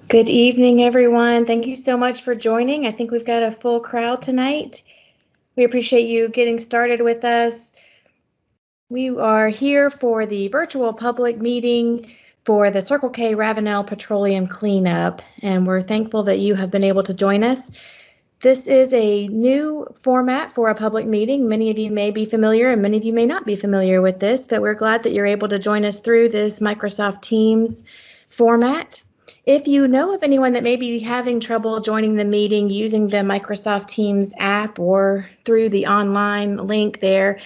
Good evening, everyone. Thank you so much for joining. I think we've got a full crowd tonight. We appreciate you getting started with us. We are here for the virtual public meeting for the Circle K Ravenel Petroleum cleanup, and we're thankful that you have been able to join us. This is a new format for a public meeting. Many of you may be familiar and many of you may not be familiar with this, but we're glad that you're able to join us through this Microsoft Teams format. If you know of anyone that may be having trouble joining the meeting using the Microsoft Teams app or through the online link there,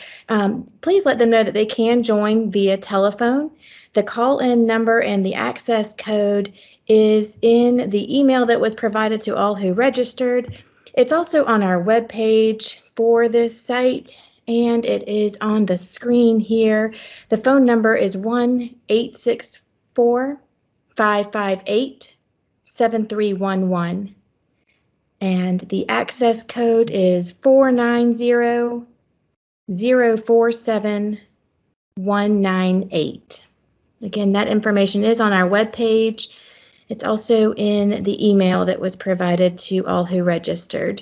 please let them know that they can join via telephone. The call-in number and the access code is in the email that was provided to all who registered. It's also on our webpage for this site, and it is on the screen here. The phone number is 1-864-558-7311, and the access code is 490-047-198. Again, that information is on our webpage. It's also in the email that was provided to all who registered.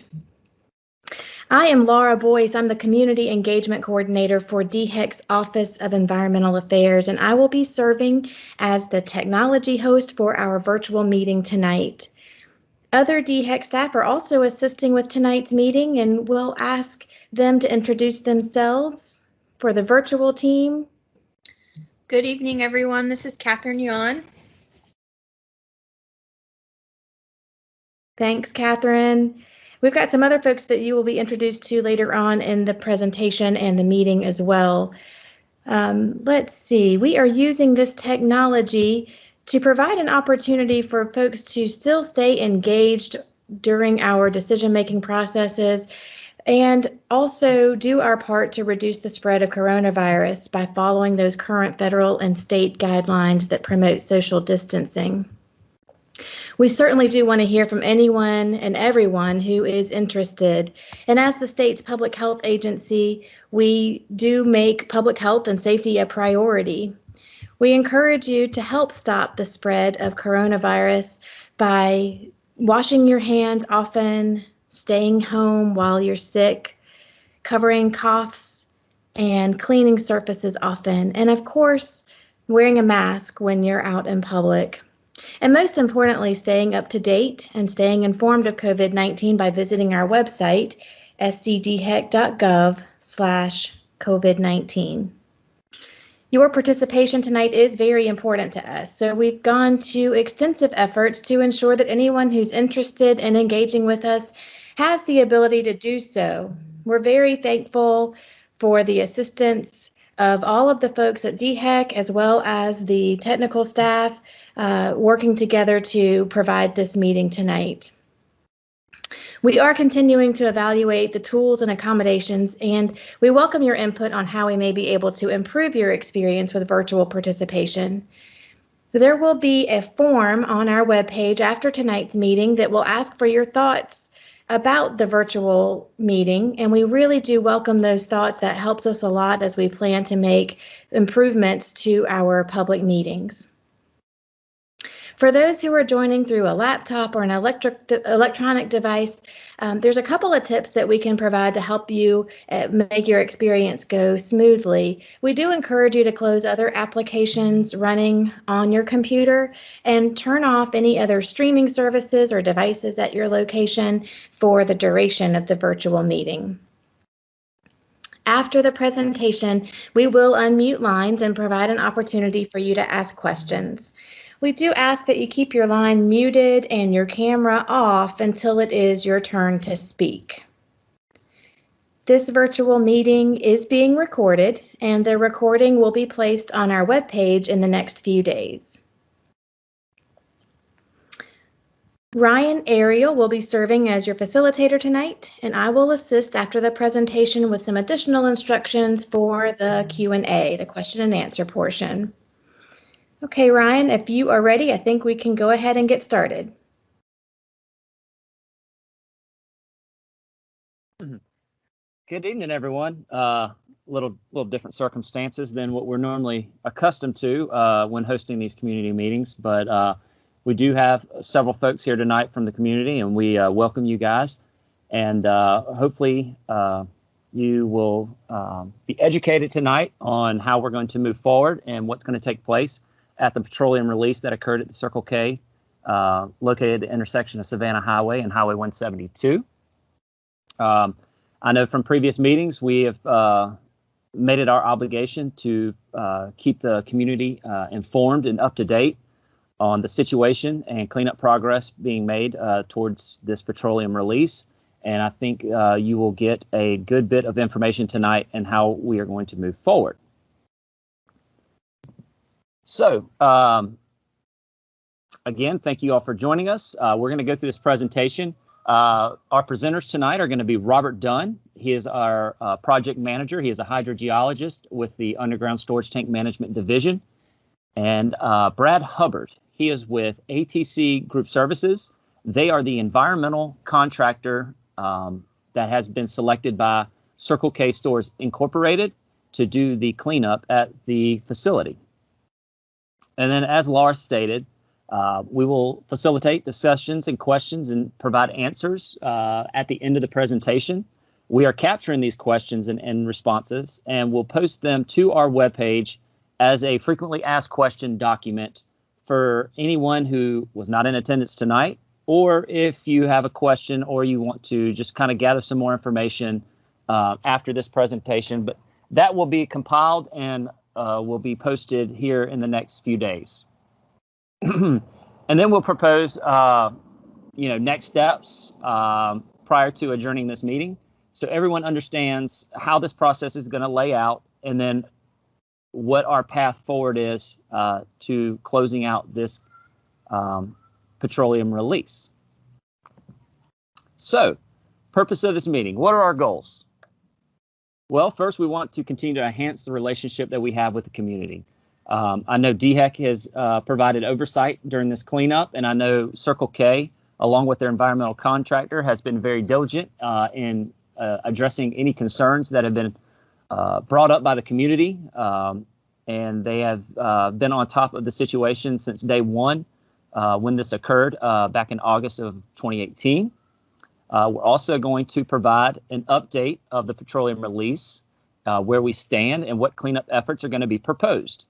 I am Laura Boyce. I'm the Community Engagement Coordinator for DHEC's Office of Environmental Affairs, and I will be serving as the technology host for our virtual meeting tonight. Other DHEC staff are also assisting with tonight's meeting, and we'll ask them to introduce themselves. For the virtual team. Good evening, everyone. This is Catherine Yuan. Thanks, Catherine. We've got some other folks that you will be introduced to later on in the presentation and the meeting as well. Let's see, we are using this technology to provide an opportunity for folks to still stay engaged during our decision-making processes and also do our part to reduce the spread of coronavirus by following those current federal and state guidelines that promote social distancing. We certainly do want to hear from anyone and everyone who is interested. And as the state's public health agency, we do make public health and safety a priority. We encourage you to help stop the spread of coronavirus by washing your hands often, staying home while you're sick, covering coughs, and cleaning surfaces often. And of course, wearing a mask when you're out in public. And most importantly, staying up to date and staying informed of COVID-19 by visiting our website, scdhec.gov/COVID-19. Your participation tonight is very important to us, so we've gone to extensive efforts to ensure that anyone who's interested in engaging with us has the ability to do so. We're very thankful for the assistance of all of the folks at DHEC as well as the technical staff working together to provide this meeting tonight. We are continuing to evaluate the tools and accommodations, and we welcome your input on how we may be able to improve your experience with virtual participation. There will be a form on our webpage after tonight's meeting that will ask for your thoughts about the virtual meeting, and we really do welcome those thoughts. That helps us a lot as we plan to make improvements to our public meetings. For those who are joining through a laptop or an electronic device, there's a couple of tips that we can provide to help you make your experience go smoothly. We do encourage you to close other applications running on your computer and turn off any other streaming services or devices at your location for the duration of the virtual meeting. After the presentation, we will unmute lines and provide an opportunity for you to ask questions. We do ask that you keep your line muted and your camera off until it is your turn to speak. This virtual meeting is being recorded, and the recording will be placed on our webpage in the next few days. Ryan Ariel will be serving as your facilitator tonight, and I will assist after the presentation with some additional instructions for the Q&A, the question and answer portion. Okay, Ryan, if you are ready, I think we can go ahead and get started. Good evening, everyone. Little different circumstances than what we're normally accustomed to when hosting these community meetings, but We do have several folks here tonight from the community, and we welcome you guys. And hopefully you will be educated tonight on how we're going to move forward and what's going to take place at the petroleum release that occurred at the Circle K, located at the intersection of Savannah Highway and Highway 172. I know from previous meetings we have made it our obligation to keep the community informed and up to date on the situation and cleanup progress being made towards this petroleum release. And I think you will get a good bit of information tonight and how we are going to move forward. So, again, thank you all for joining us. We're going to go through this presentation. Our presenters tonight are going to be Robert Dunn. He is our project manager. He is a hydrogeologist with the Underground Storage Tank Management Division. And Brad Hubbard. He is with ATC Group Services. They are the environmental contractor that has been selected by Circle K Stores Incorporated to do the cleanup at the facility. And then, as Laura stated, we will facilitate discussions and questions and provide answers at the end of the presentation. We are capturing these questions and responses, and we'll post them to our webpage as a frequently asked question document for anyone who was not in attendance tonight, or if you have a question or you want to just kind of gather some more information after this presentation. But that will be compiled and will be posted here in the next few days. And then we'll propose, next steps prior to adjourning this meeting, so everyone understands how this process is going to lay out, and then what our path forward is to closing out this petroleum release. So, purpose of this meeting, what are our goals? Well, first, we want to continue to enhance the relationship that we have with the community. I know DHEC has provided oversight during this cleanup, and I know Circle K, along with their environmental contractor, has been very diligent in addressing any concerns that have been brought up by the community, and they have been on top of the situation since day one when this occurred back in August of 2018. We're also going to provide an update of the petroleum release, where we stand and what cleanup efforts are going to be proposed.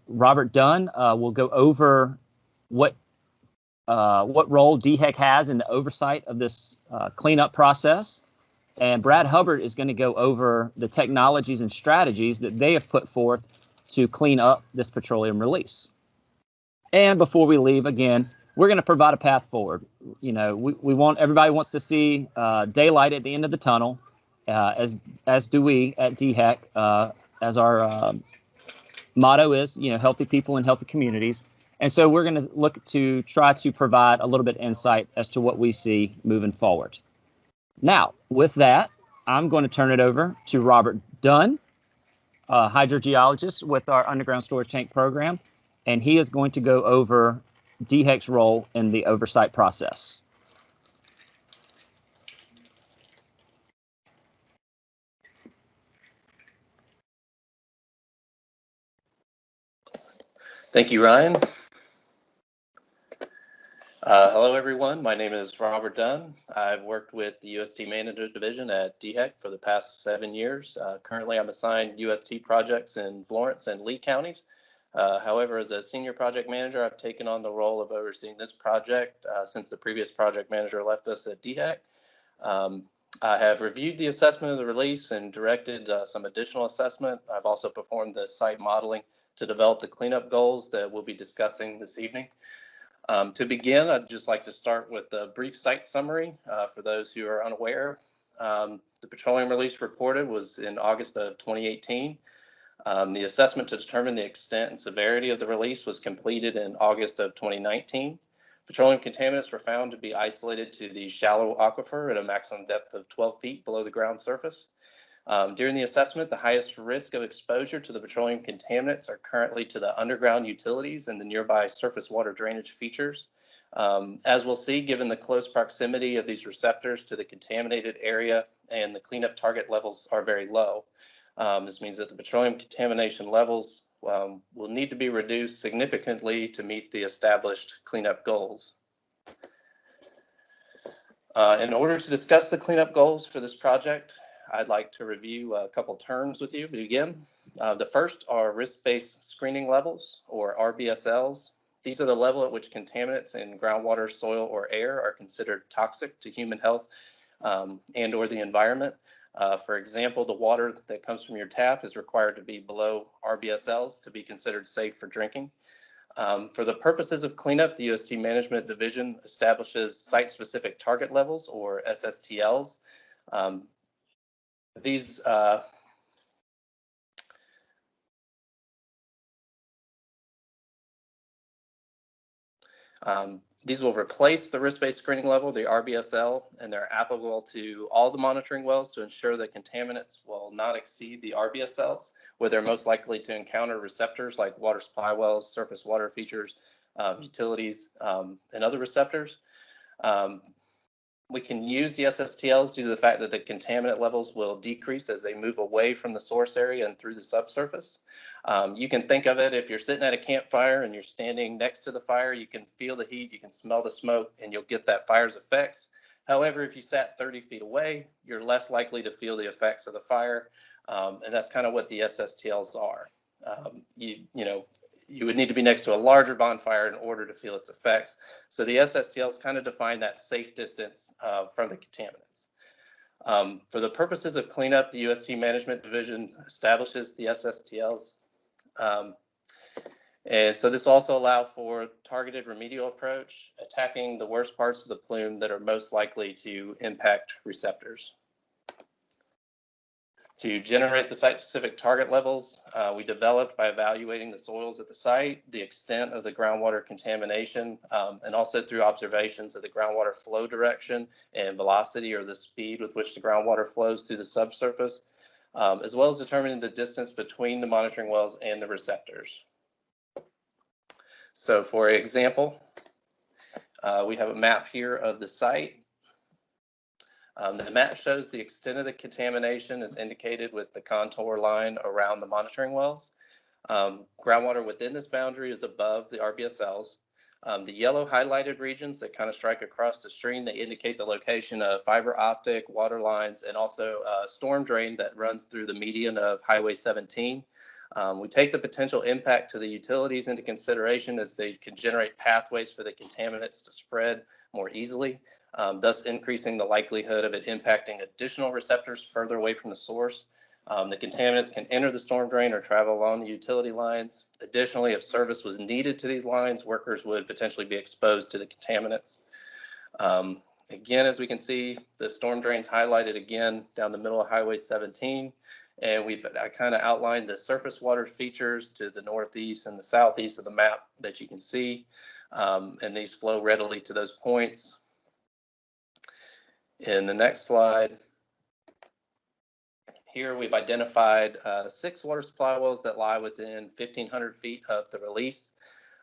Robert Dunn will go over what role DHEC has in the oversight of this cleanup process. And Brad Hubbard is going to go over the technologies and strategies that they have put forth to clean up this petroleum release. And before we leave, again, we're going to provide a path forward. You know, everybody wants to see daylight at the end of the tunnel, as do we at DHEC, as our motto is, healthy people in healthy communities. And so we're going to look to try to provide a little bit of insight as to what we see moving forward. Now, with that, I'm going to turn it over to Robert Dunn, a hydrogeologist with our underground storage tank program, and he is going to go over DHEC's role in the oversight process. Thank you, Ryan. Hello, everyone. My name is Robert Dunn. I've worked with the UST Managers Division at DHEC for the past 7 years. Currently, I'm assigned UST projects in Florence and Lee counties. However, as a senior project manager, I've taken on the role of overseeing this project since the previous project manager left us at DHEC. I have reviewed the assessment of the release and directed some additional assessment. I've also performed the site modeling to develop the cleanup goals that we'll be discussing this evening. To begin, I'd just like to start with a brief site summary for those who are unaware. The petroleum release reported was in August of 2018. The assessment to determine the extent and severity of the release was completed in August of 2019. Petroleum contaminants were found to be isolated to the shallow aquifer at a maximum depth of 12 feet below the ground surface. During the assessment, the highest risk of exposure to the petroleum contaminants are currently to the underground utilities and the nearby surface water drainage features. As we'll see, given the close proximity of these receptors to the contaminated area and the cleanup target levels are very low, this means that the petroleum contamination levels will need to be reduced significantly to meet the established cleanup goals. In order to discuss the cleanup goals for this project, I'd like to review a couple terms with you to begin. The first are risk-based screening levels, or RBSLs. These are the level at which contaminants in groundwater, soil, or air are considered toxic to human health and or the environment. For example, the water that comes from your tap is required to be below RBSLs to be considered safe for drinking. For the purposes of cleanup, the UST Management Division establishes site-specific target levels, or SSTLs. These will replace the risk-based screening level, the RBSL, and they're applicable to all the monitoring wells to ensure that contaminants will not exceed the RBSLs, where they're most likely to encounter receptors like water supply wells, surface water features, utilities, and other receptors. We can use the SSTLs due to the fact that the contaminant levels will decrease as they move away from the source area and through the subsurface. You can think of it, if you're sitting at a campfire and you're standing next to the fire, you can feel the heat, you can smell the smoke, and you'll get that fire's effects. However, if you sat 30 feet away, you're less likely to feel the effects of the fire, and that's kind of what the SSTLs are. You would need to be next to a larger bonfire in order to feel its effects. So the SSTLs kind of define that safe distance from the contaminants. For the purposes of cleanup, the UST Management Division establishes the SSTLs. And so this also allows for targeted remedial approach, attacking the worst parts of the plume that are most likely to impact receptors. To generate the site-specific target levels, we developed by evaluating the soils at the site, the extent of the groundwater contamination, and also through observations of the groundwater flow direction and velocity, or the speed with which the groundwater flows through the subsurface, as well as determining the distance between the monitoring wells and the receptors. So for example, we have a map here of the site. The map shows the extent of the contamination is indicated with the contour line around the monitoring wells. Groundwater within this boundary is above the RBSLs. The yellow highlighted regions that kind of strike across the stream, they indicate the location of fiber optic, water lines, and also a storm drain that runs through the median of Highway 17. We take the potential impact to the utilities into consideration, as they can generate pathways for the contaminants to spread more easily, thus increasing the likelihood of it impacting additional receptors further away from the source. The contaminants can enter the storm drain or travel along the utility lines. Additionally, if service was needed to these lines, workers would potentially be exposed to the contaminants. Again, as we can see, the storm drain's highlighted again down the middle of Highway 17. And I kind of outlined the surface water features to the northeast and the southeast of the map that you can see. And these flow readily to those points. In the next slide, here we've identified 6 water supply wells that lie within 1,500 feet of the release.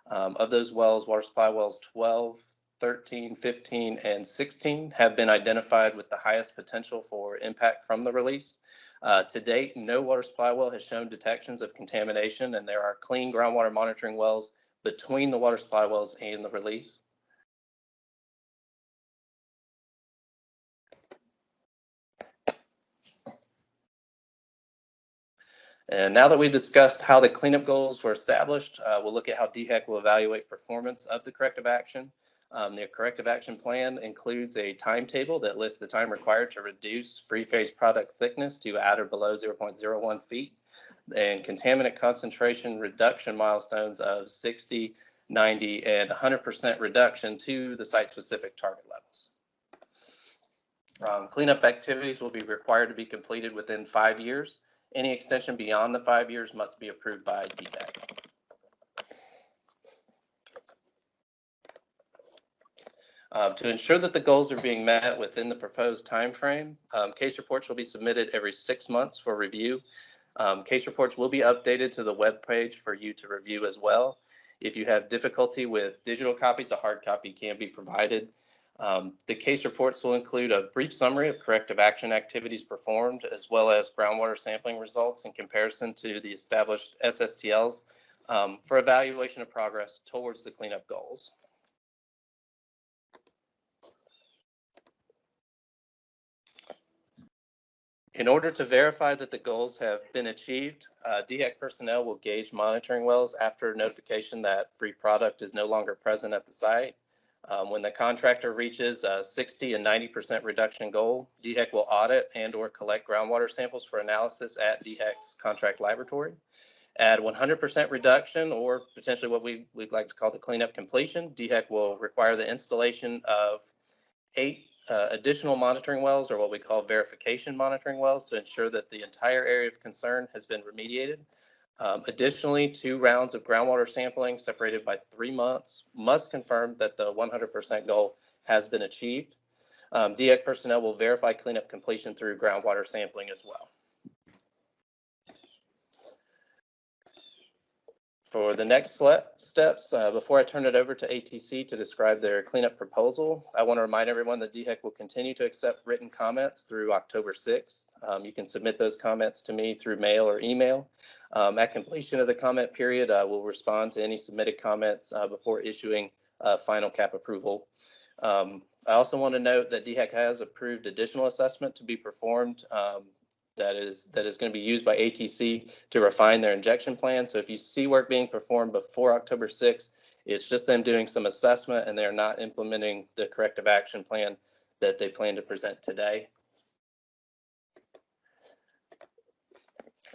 Of those wells, water supply wells 12, 13, 15, and 16 have been identified with the highest potential for impact from the release. To date, no water supply well has shown detections of contamination, and there are clean groundwater monitoring wells between the water supply wells and the release. And now that we've discussed how the cleanup goals were established, we'll look at how DHEC will evaluate performance of the corrective action. The corrective action plan includes a timetable that lists the time required to reduce free phase product thickness to at or below 0.01 feet, and contaminant concentration reduction milestones of 60, 90, and 100% reduction to the site-specific target levels. Cleanup activities will be required to be completed within 5 years. Any extension beyond the 5 years must be approved by DHEC. To ensure that the goals are being met within the proposed time frame, case reports will be submitted every 6 months for review. Case reports will be updated to the web page for you to review as well. If you have difficulty with digital copies, a hard copy can be provided. The case reports will include a brief summary of corrective action activities performed, as well as groundwater sampling results in comparison to the established SSTLs for evaluation of progress towards the cleanup goals. In order to verify that the goals have been achieved, DHEC personnel will gauge monitoring wells after notification that free product is no longer present at the site. When the contractor reaches a 60 and 90% reduction goal, DHEC will audit and/or collect groundwater samples for analysis at DHEC's contract laboratory. At 100% reduction, or potentially what we'd like to call the cleanup completion, DHEC will require the installation of 8 additional monitoring wells, or what we call verification monitoring wells, to ensure that the entire area of concern has been remediated. Additionally, 2 rounds of groundwater sampling separated by 3 months must confirm that the 100% goal has been achieved. DHEC personnel will verify cleanup completion through groundwater sampling as well. For the next steps, before I turn it over to ATC to describe their cleanup proposal, I want to remind everyone that DHEC will continue to accept written comments through October 6th. You can submit those comments to me through mail or email. At completion of the comment period, we'll respond to any submitted comments before issuing final cap approval. I also want to note that DHEC has approved additional assessment to be performed that is going to be used by ATC to refine their injection plan. So if you see work being performed before October 6th, it's just them doing some assessment and they're not implementing the corrective action plan that they plan to present today.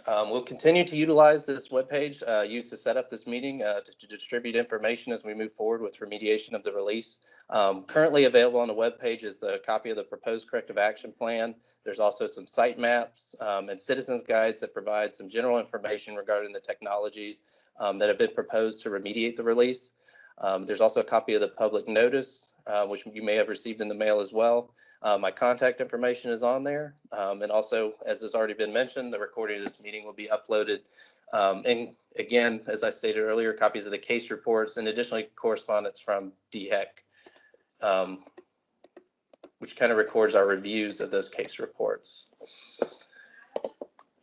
We'll continue to utilize this webpage used to set up this meeting to distribute information as we move forward with remediation of the release. Currently available on the webpage is the copy of the proposed corrective action plan. There's also some site maps and citizens guides that provide some general information regarding the technologies that have been proposed to remediate the release. There's also a copy of the public notice, which you may have received in the mail as well. My contact information is on there. And also, as has already been mentioned, the recording of this meeting will be uploaded. And again, as I stated earlier, copies of the case reports and additionally correspondence from DHEC, which kind of records our reviews of those case reports.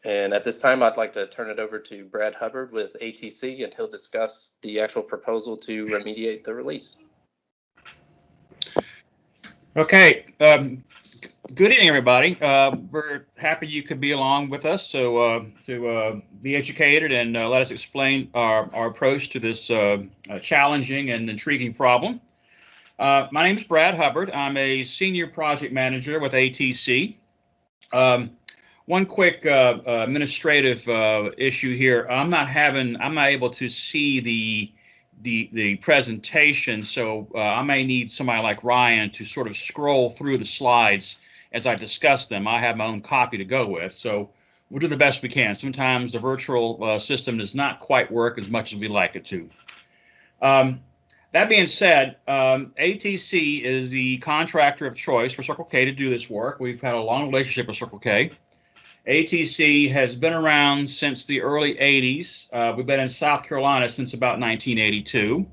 And at this time, I'd like to turn it over to Brad Hubbard with ATC, and he'll discuss the actual proposal to remediate the release. Okay, good evening, everybody. We're happy you could be along with us to be educated and let us explain our approach to this challenging and intriguing problem. My name is Brad Hubbard. I'm a senior project manager with ATC. One quick administrative issue here. I'm not able to see the presentation, so I may need somebody like Ryan to sort of scroll through the slides as I discuss them. I have my own copy to go with, so we'll do the best we can. Sometimes the virtual system does not quite work as much as we like it to. That being said, ATC is the contractor of choice for Circle K to do this work. We've had a long relationship with Circle K. ATC has been around since the early 80s. We've been in South Carolina since about 1982.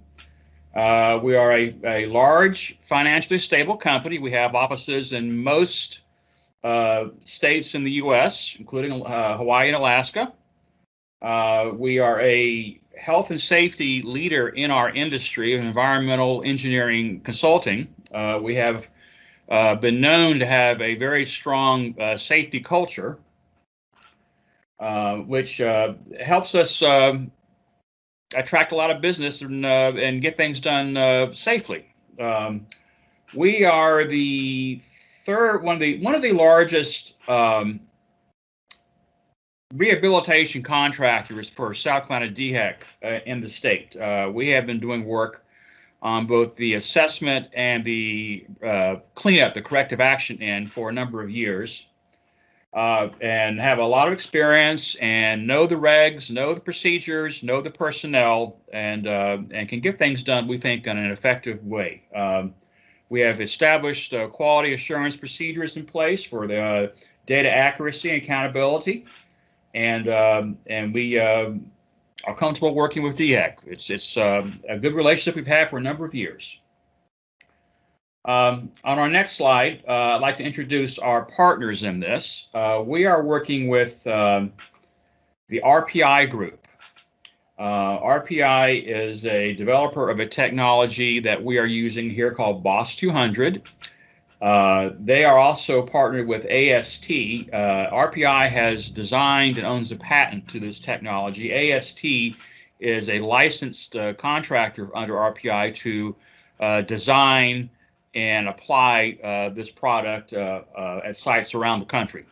We are a large, financially stable company. We have offices in most states in the U.S., including Hawaii and Alaska. We are a health and safety leader in our industry of environmental engineering consulting. We have been known to have a very strong safety culture, which helps us attract a lot of business and get things done safely. We are the one of the largest rehabilitation contractors for South Carolina DHEC in the state. We have been doing work on both the assessment and the cleanup, the corrective action end, for a number of years. And have a lot of experience and know the regs, know the procedures, know the personnel, and can get things done, we think, in an effective way. We have established quality assurance procedures in place for the data accuracy and accountability, and we are comfortable working with DHEC. It's a good relationship we've had for a number of years. On our next slide, I'd like to introduce our partners in this. We are working with the RPI group. RPI is a developer of a technology that we are using here called BOSS 200. They are also partnered with AST. RPI has designed and owns a patent to this technology. AST is a licensed contractor under RPI to design and apply this product at sites around the country.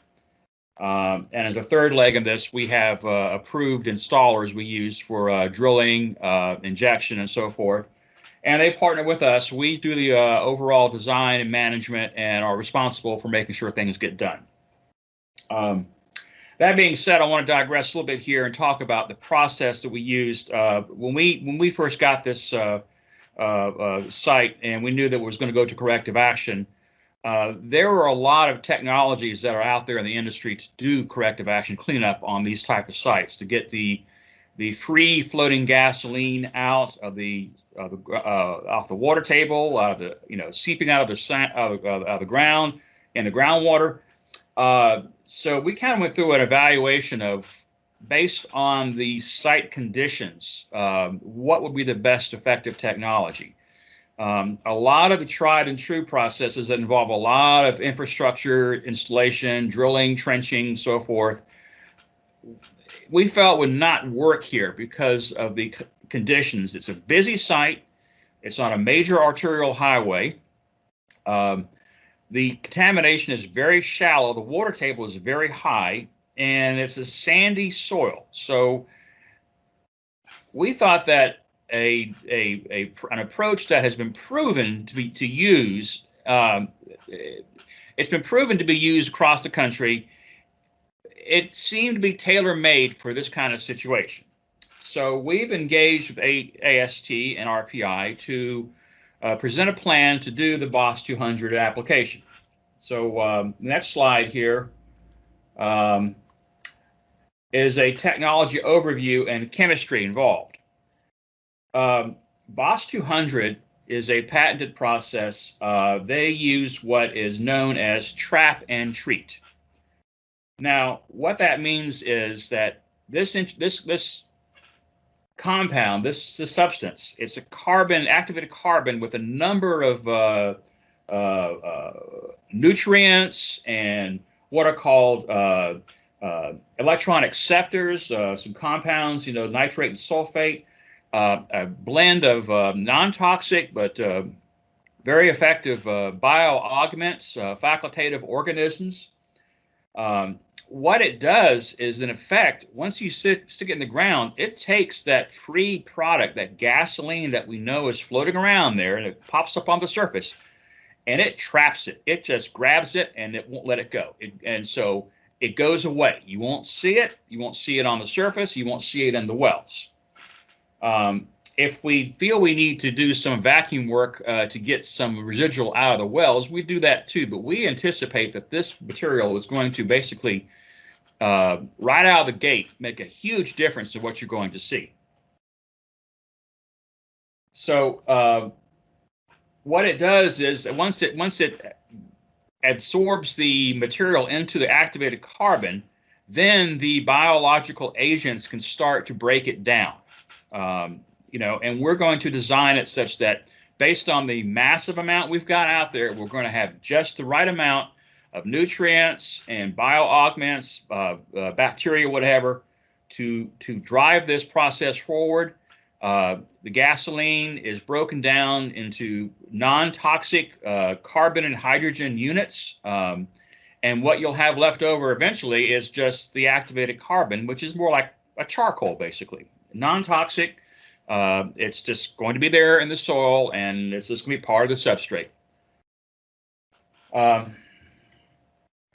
And as a third leg of this, we have approved installers we use for drilling, injection, and so forth. And they partner with us. We do the overall design and management and are responsible for making sure things get done. That being said, I want to digress a little bit here and talk about the process that we used when we first got this site, and we knew that it was going to go to corrective action. There were a lot of technologies that are out there in the industry to do corrective action cleanup on these type of sites to get the free floating gasoline out of off the water table, out of the seeping out of the ground and the groundwater. So we kind of went through an evaluation of, based on the site conditions, what would be the best effective technology. A lot of the tried and true processes that involve a lot of infrastructure, installation, drilling, trenching, so forth, we felt would not work here because of the conditions. It's a busy site. It's on a major arterial highway. The contamination is very shallow. The water table is very high, and it's a sandy soil. So we thought that an approach that has been proven to use, it's been proven to be used across the country. It seemed to be tailor-made for this kind of situation. So we've engaged with AST and RPI to present a plan to do the BOSS 200 application. So next slide here is a technology overview and chemistry involved. BOSS 200 is a patented process. They use what is known as trap and treat. Now, what that means is that this compound, this substance, it's a activated carbon with a number of nutrients and what are called electron acceptors, some compounds, nitrate and sulfate, a blend of non-toxic but very effective bioaugments, facultative organisms. What it does is, in effect, once you stick it in the ground, it takes that free product, that gasoline that we know is floating around there, and it pops up on the surface, and it traps it. It just grabs it, and it won't let it go. And so it goes away. You won't see it. You won't see it on the surface. You won't see it in the wells. If we feel we need to do some vacuum work to get some residual out of the wells, we do that too. But we anticipate that this material is going to basically, right out of the gate, make a huge difference to what you're going to see. So what it does is once it absorbs the material into the activated carbon, then the biological agents can start to break it down. And we're going to design it such that based on the massive amount we've got out there, we're going to have just the right amount of nutrients and bioaugments, bacteria, whatever, to drive this process forward. The gasoline is broken down into non-toxic carbon and hydrogen units. And what you'll have left over eventually is just the activated carbon, which is more like a charcoal, basically. Non-toxic. It's just going to be there in the soil, and it's just going to be part of the substrate.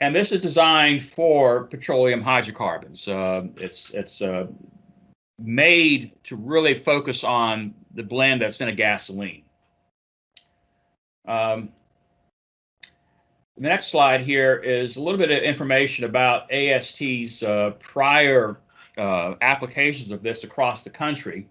And this is designed for petroleum hydrocarbons. It's made to really focus on the blend that's in a gasoline. The next slide here is a little bit of information about AST's prior applications of this across the country.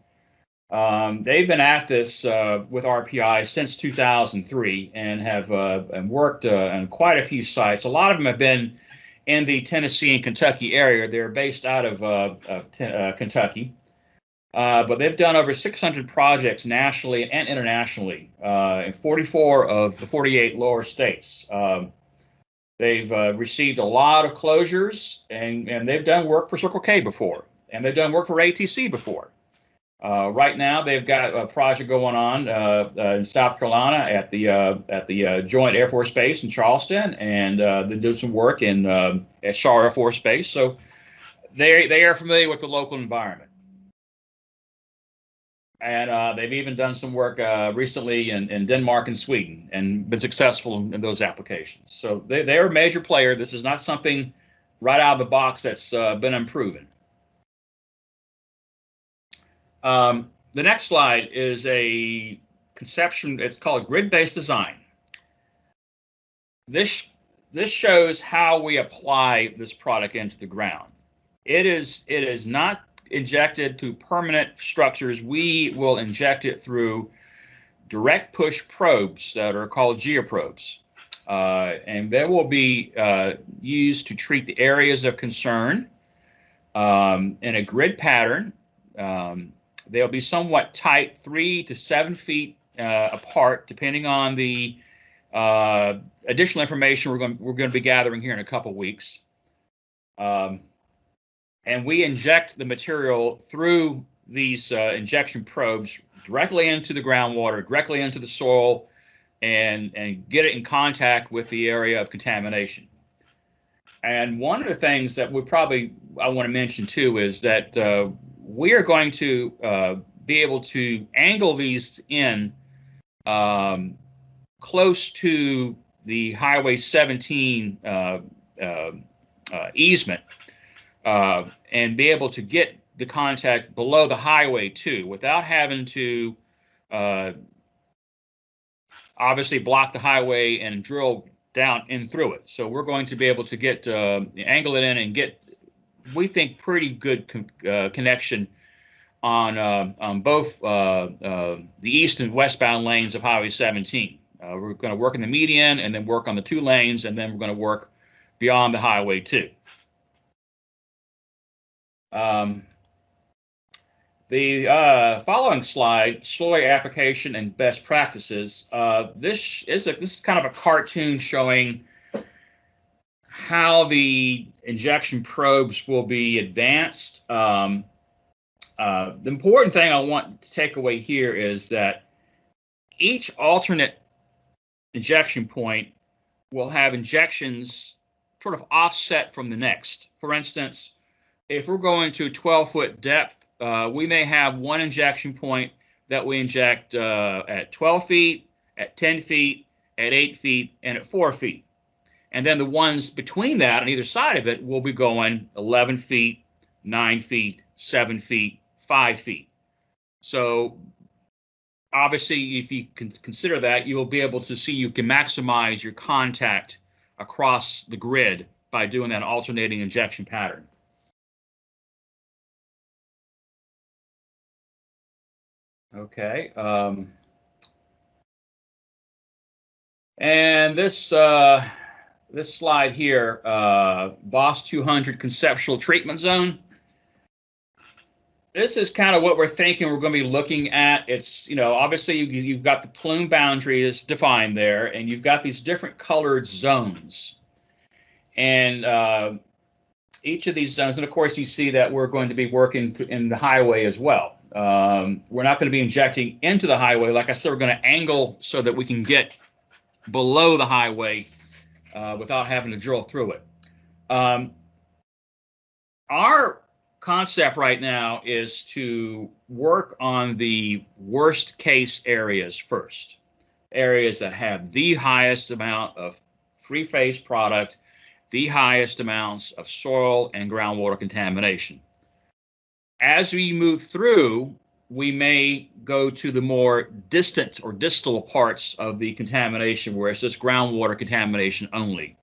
They've been at this with RPI since 2003 and have and worked on quite a few sites. A lot of them have been in the Tennessee and Kentucky area. They're based out of Kentucky. But they've done over 600 projects nationally and internationally in 44 of the 48 lower states. They've received a lot of closures, and they've done work for Circle K before, and they've done work for ATC before. Right now, they've got a project going on in South Carolina at the Joint Air Force Base in Charleston, and they do some work at Shaw Air Force Base. So they are familiar with the local environment. And they've even done some work recently in Denmark and Sweden and been successful in those applications. So they're a major player. This is not something right out of the box that's been unproven. The next slide is a conception. It's called grid-based design. This shows how we apply this product into the ground. It is not injected to permanent structures. We will inject it through direct push probes that are called geoprobes. And they will be used to treat the areas of concern in a grid pattern. They'll be somewhat tight, 3 to 7 feet apart, depending on the additional information we're going to be gathering here in a couple weeks. And we inject the material through these injection probes directly into the groundwater, directly into the soil, and get it in contact with the area of contamination. And one of the things that I want to mention too is that we are going to be able to angle these in close to the Highway 17 easement. And be able to get the contact below the highway too, without having to obviously block the highway and drill down in through it. So we're going to be able to get angle it in and get, we think, pretty good connection on both the east and westbound lanes of Highway 17. We're going to work in the median and then work on the 2 lanes, and then we're going to work beyond the highway too. The following slide, soil application and best practices. This is kind of a cartoon showing how the injection probes will be advanced. The important thing I want to take away here is that each alternate injection point will have injections sort of offset from the next. For instance, if we're going to 12-foot depth, we may have one injection point that we inject at 12 feet, at 10 feet, at 8 feet, and at 4 feet. And then the ones between that on either side of it will be going 11 feet, 9 feet, 7 feet, 5 feet. So obviously, if you can consider that, you will be able to see you can maximize your contact across the grid by doing that alternating injection pattern. Okay. And this slide here, BOSS 200 conceptual treatment zone. This is kind of what we're thinking we're going to be looking at. It's, obviously you've got the plume boundary that's defined there, and you've got these different colored zones. And each of these zones, and of course you see that we're going to be working in the highway as well. We're not going to be injecting into the highway. Like I said, we're going to angle so that we can get below the highway without having to drill through it. Our concept right now is to work on the worst case areas first, areas that have the highest amount of free face product, the highest amounts of soil and groundwater contamination. As we move through, we may go to the more distant or distal parts of the contamination where it's just groundwater contamination only.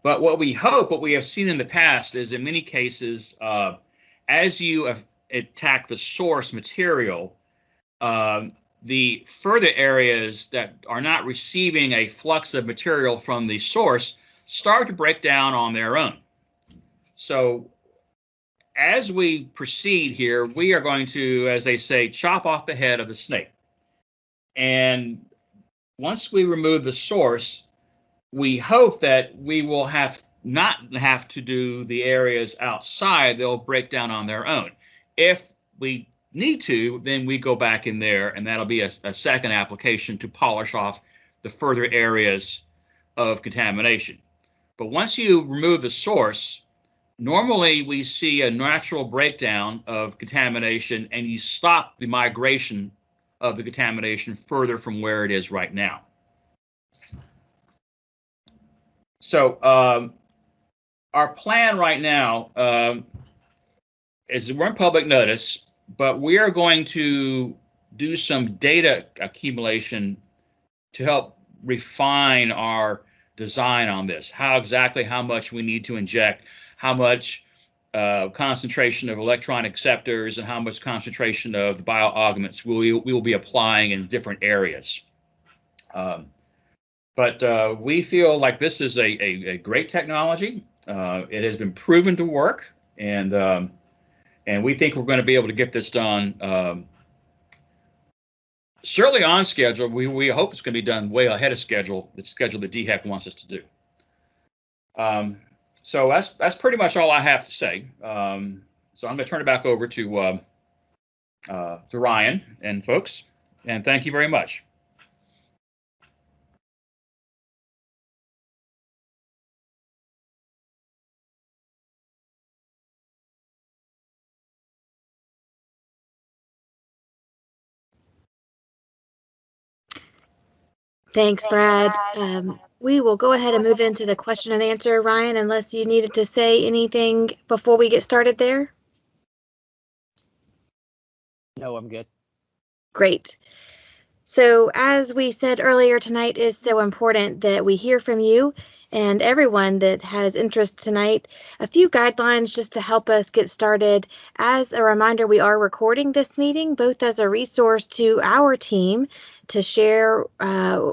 But what we have seen in the past is in many cases, as you attack the source material, the further areas that are not receiving a flux of material from the source start to break down on their own. So as we proceed here, we are going to, as they say, chop off the head of the snake. And once we remove the source, we hope that we will not have to do the areas outside. They'll break down on their own. If we need to, then we go back in there, and that'll be a second application to polish off the further areas of contamination. But once you remove the source, normally we see a natural breakdown of contamination, and you stop the migration of the contamination further from where it is right now. So our plan right now is we're in public notice, but we are going to do some data accumulation to help refine our design on this. How much we need to inject, how much concentration of electron acceptors, and how much concentration of the bioaugments we will be applying in different areas. But we feel like this is a great technology. It has been proven to work, and we think we're going to be able to get this done certainly on schedule. We hope it's going to be done way ahead of schedule, the schedule that DHEC wants us to do. So that's pretty much all I have to say. So I'm going to turn it back over to Ryan and folks, and thank you very much. Thanks, Brad. We will go ahead and move into the question and answer, Ryan, unless you needed to say anything before we get started there. No, I'm good. Great. So as we said earlier, tonight is so important that we hear from you and everyone that has interest tonight. A few guidelines just to help us get started. As a reminder, we are recording this meeting, both as a resource to our team to share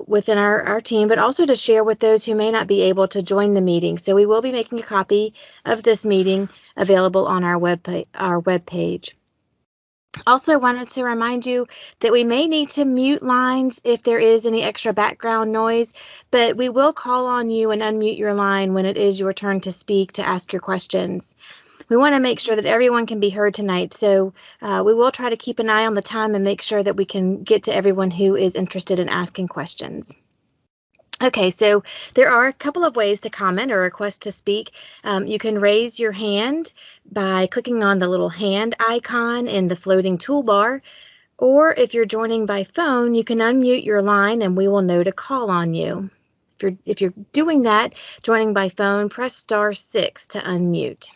within our team, but also to share with those who may not be able to join the meeting. So we will be making a copy of this meeting available on our webpage. Also wanted to remind you that we may need to mute lines if there is any extra background noise, but we will call on you and unmute your line when it is your turn to speak to ask your questions. We want to make sure that everyone can be heard tonight, so we will try to keep an eye on the time and make sure that we can get to everyone who is interested in asking questions. Okay, so there are a couple of ways to comment or request to speak. You can raise your hand by clicking on the little hand icon in the floating toolbar, or if you're joining by phone, you can unmute your line and we will know to call on you. If you're doing that, joining by phone, press *6 to unmute.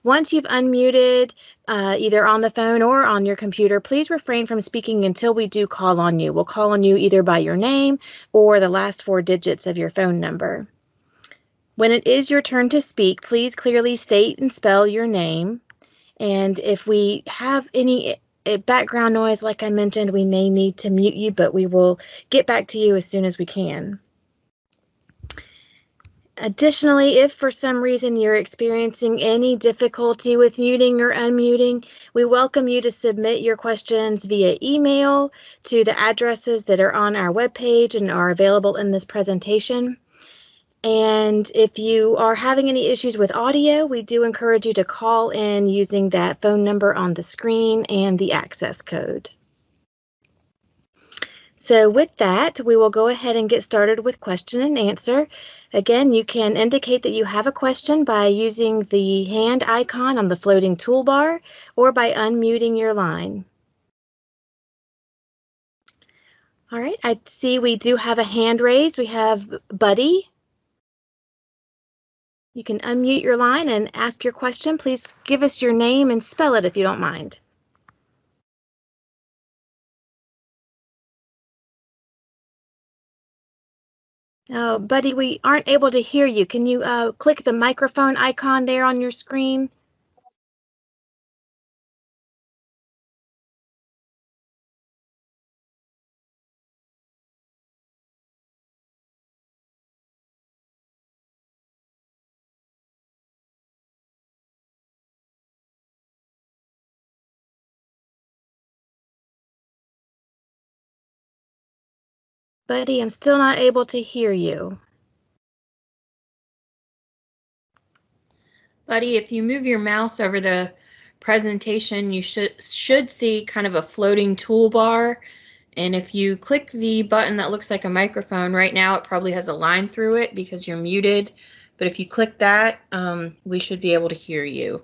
Once you've unmuted, either on the phone or on your computer, please refrain from speaking until we do call on you. We'll call on you either by your name or the last 4 digits of your phone number. When it is your turn to speak, please clearly state and spell your name. And if we have any background noise, like I mentioned, we may need to mute you, but we will get back to you as soon as we can. Additionally, if for some reason you're experiencing any difficulty with muting or unmuting, we welcome you to submit your questions via email to the addresses that are on our webpage and are available in this presentation. And if you are having any issues with audio, we do encourage you to call in using that phone number on the screen and the access code. So with that, we will go ahead and get started with question and answer. Again, you can indicate that you have a question by using the hand icon on the floating toolbar or by unmuting your line. All right, I see we do have a hand raised. We have Buddy. You can unmute your line and ask your question. Please give us your name and spell it if you don't mind. Oh, Buddy, we aren't able to hear you. Can you click the microphone icon there on your screen? Buddy, I'm still not able to hear you. Buddy, if you move your mouse over the presentation, you should see kind of a floating toolbar. And if you click the button that looks like a microphone, right now it probably has a line through it because you're muted. But if you click that, we should be able to hear you.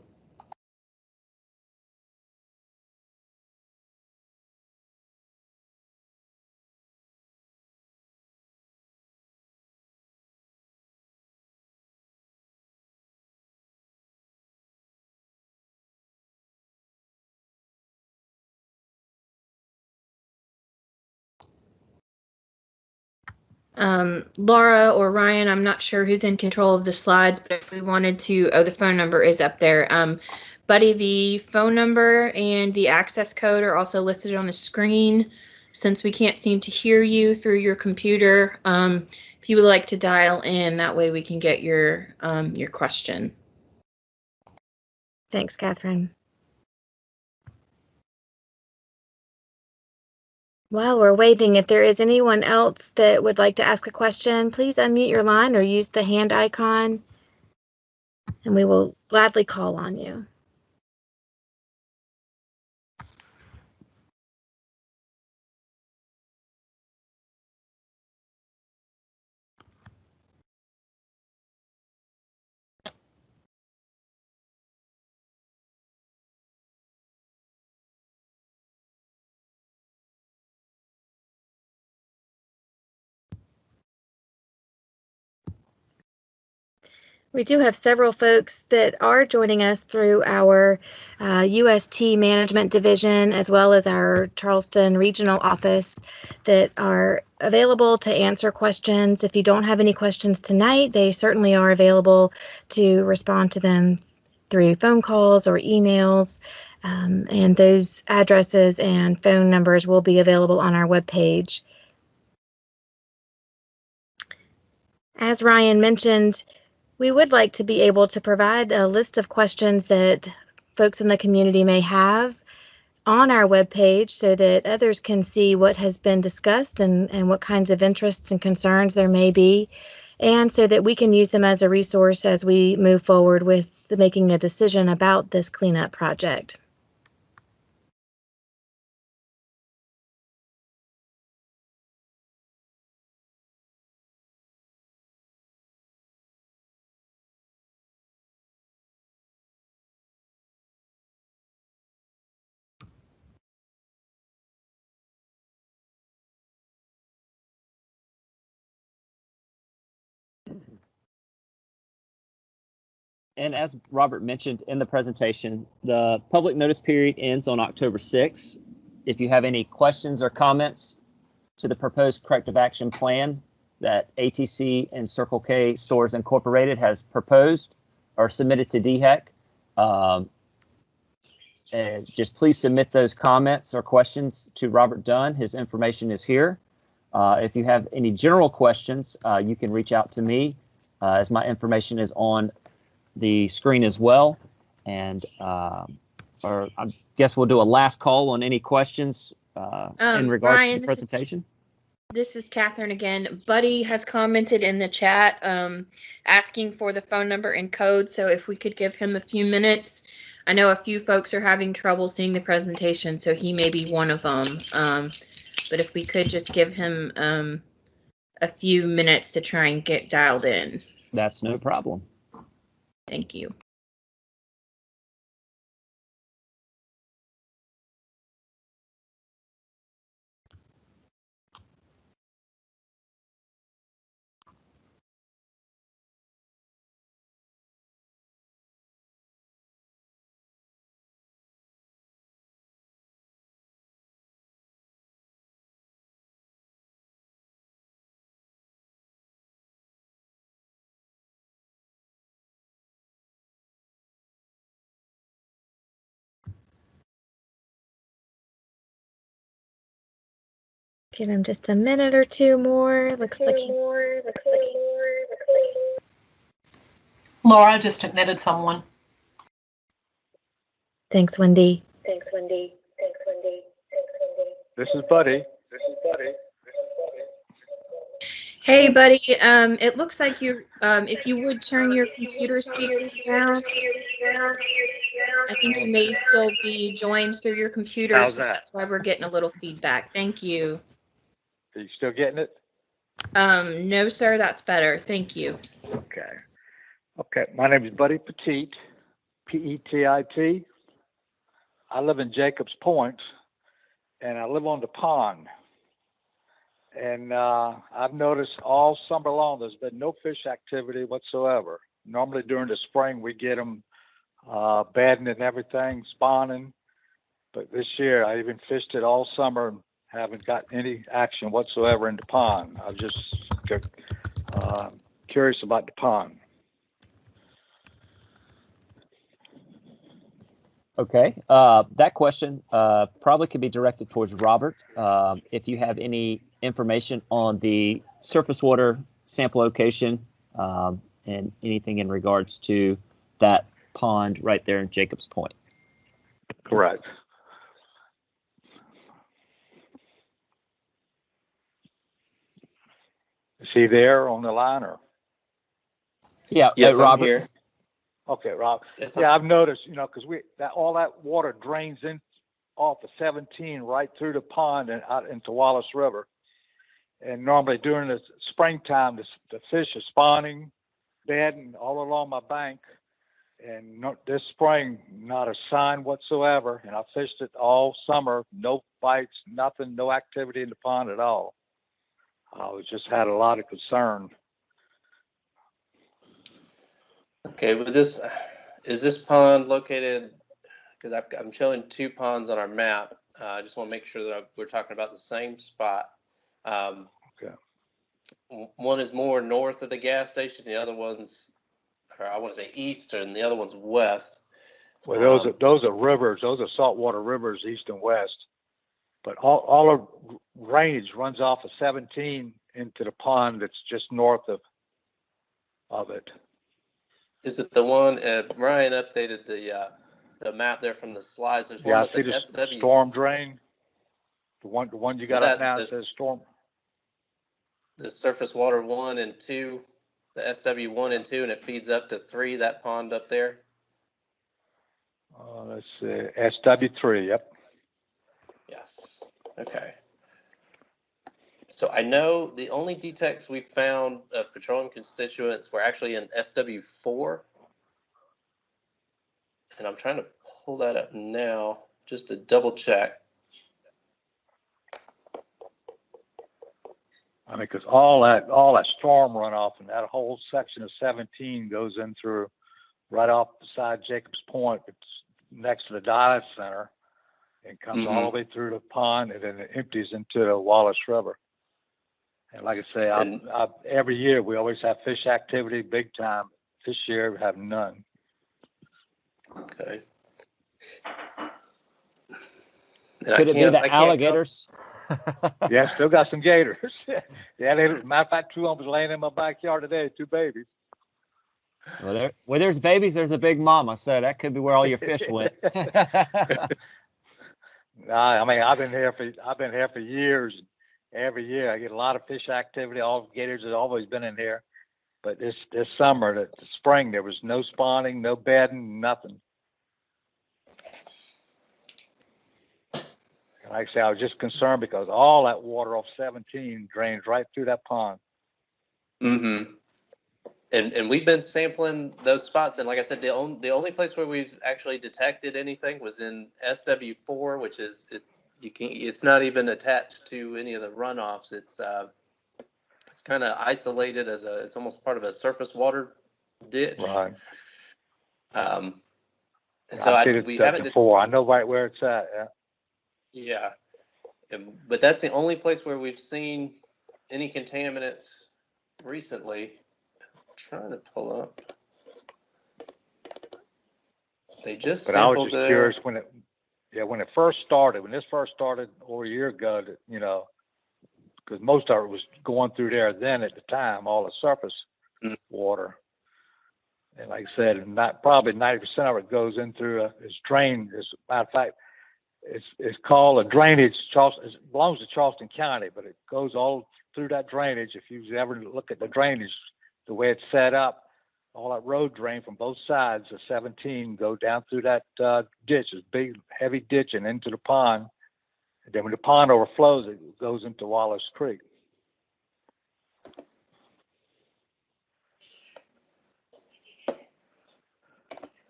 Laura or Ryan, I'm not sure who's in control of the slides, but if we wanted to, oh, the phone number is up there. Buddy, the phone number and the access code are also listed on the screen. Since we can't seem to hear you through your computer, if you would like to dial in, that way we can get your question. Thanks, Catherine. While we're waiting, if there is anyone else that would like to ask a question, please unmute your line or use the hand icon, and we will gladly call on you. We do have several folks that are joining us through our UST Management Division, as well as our Charleston Regional Office, that are available to answer questions. If you don't have any questions tonight, they certainly are available to respond to them through phone calls or emails. And those addresses and phone numbers will be available on our webpage. As Ryan mentioned, we would like to be able to provide a list of questions that folks in the community may have on our webpage so that others can see what has been discussed and what kinds of interests and concerns there may be, and so that we can use them as a resource as we move forward with making a decision about this cleanup project. And as Robert mentioned in the presentation, the public notice period ends on October 6th. If you have any questions or comments to the proposed corrective action plan that ATC and Circle K Stores Incorporated has proposed or submitted to DHEC, just please submit those comments or questions to Robert Dunn. His information is here. If you have any general questions, you can reach out to me as my information is on the screen as well. And or I guess we'll do a last call on any questions in regards Ryan, to the presentation. This is Catherine again. Buddy has commented in the chat asking for the phone number and code. So if we could give him a few minutes. I know a few folks are having trouble seeing the presentation, so he may be one of them. But if we could just give him a few minutes to try and get dialed in. That's no problem. Thank you. Give him just a minute or two more. Looks like Laura just admitted someone. Thanks, Wendy. This is Buddy. Hey, buddy. It looks like you, if you would turn your computer speakers down, I think you may still be joined through your computer. How's so that? That's why we're getting a little feedback. Thank you. Are you still getting it? No, sir, that's better. Thank you. Okay. Okay. My name is Buddy Petit, P-E-T-I-T. I live in Jacobs Point, and I live on the pond. And I've noticed all summer long there's been no fish activity whatsoever. Normally during the spring we get them bedding and everything, spawning. But this year I even fished it all summer and haven't got any action whatsoever in the pond. I was just curious about the pond. Okay, that question probably could be directed towards Robert. If you have any information on the surface water sample location and anything in regards to that pond right there in Jacobs Point. Correct. Is he there on the line or? Yeah, Yes, I'm Robert. here. Okay, Rob. Yes, Yeah, I've noticed, because all that water drains in off of 17 right through the pond and out into Wallace River. And normally during the springtime, the fish are spawning, bedding all along my bank. And this spring, not a sign whatsoever. And I fished it all summer, no bites, nothing, no activity in the pond at all. I just had a lot of concern. Okay, with this, is this pond located, because I'm showing two ponds on our map. I just want to make sure that we're talking about the same spot. Okay. One is more north of the gas station, the other one's, or I want to say east, and the other one's west. Well, those are rivers. Those are saltwater rivers, east and west. But all of drainage runs off of 17 into the pond that's just north of it. Is it the one? Ryan updated the map there from the slides. There's one Yeah, I with see the the SW. storm drain. The one you So got up that now is- says storm. The surface water 1 and 2, the SW 1 and 2, and it feeds up to 3. That pond up there. Let's see, SW3. Yep. Yes. Okay. So I know the only detects we found of petroleum constituents were actually in SW4. And I'm trying to pull that up now just to double check. I mean, because all that storm runoff and that whole section of 17 goes in through right off beside Jacobs Point. It's next to the Dive Center and comes all the way through the pond and then it empties into the Wallace River. And like I say, every year we always have fish activity, big time. This year we have none. Okay. Could it be the alligators? Yeah, still got some gators. Yeah, matter of fact, 2 of them was laying in my backyard today, 2 babies. Well, where there's babies, there's a big mama, so that could be where all your fish went. I mean, I've been here for years. Every year I get a lot of fish activity. All gators have always been in here, but this summer, the spring, there was no spawning, no bedding, nothing. And like I say, I was just concerned because all that water off 17 drains right through that pond. Mm-hmm. And we've been sampling those spots, and like I said, the only place where we've actually detected anything was in SW4, which is it's not even attached to any of the runoffs. It's kind of isolated it's almost part of a surface water ditch. Right. So we haven't before. I know right where it's at. Yeah. But that's the only place where we've seen any contaminants recently. Trying to pull up. They just But I was sampled just curious when this first started over a year ago, because most of it was going through there then at the time, all the surface water. And like I said, probably 90% of it goes in through is drained. As a matter of fact, it's called a drainage. It belongs to Charleston County, but it goes all through that drainage. If you ever look at the drainage, the way it's set up, all that road drain from both sides of 17 go down through that ditch, this big, heavy ditch, and into the pond. And then when the pond overflows, it goes into Wallace Creek.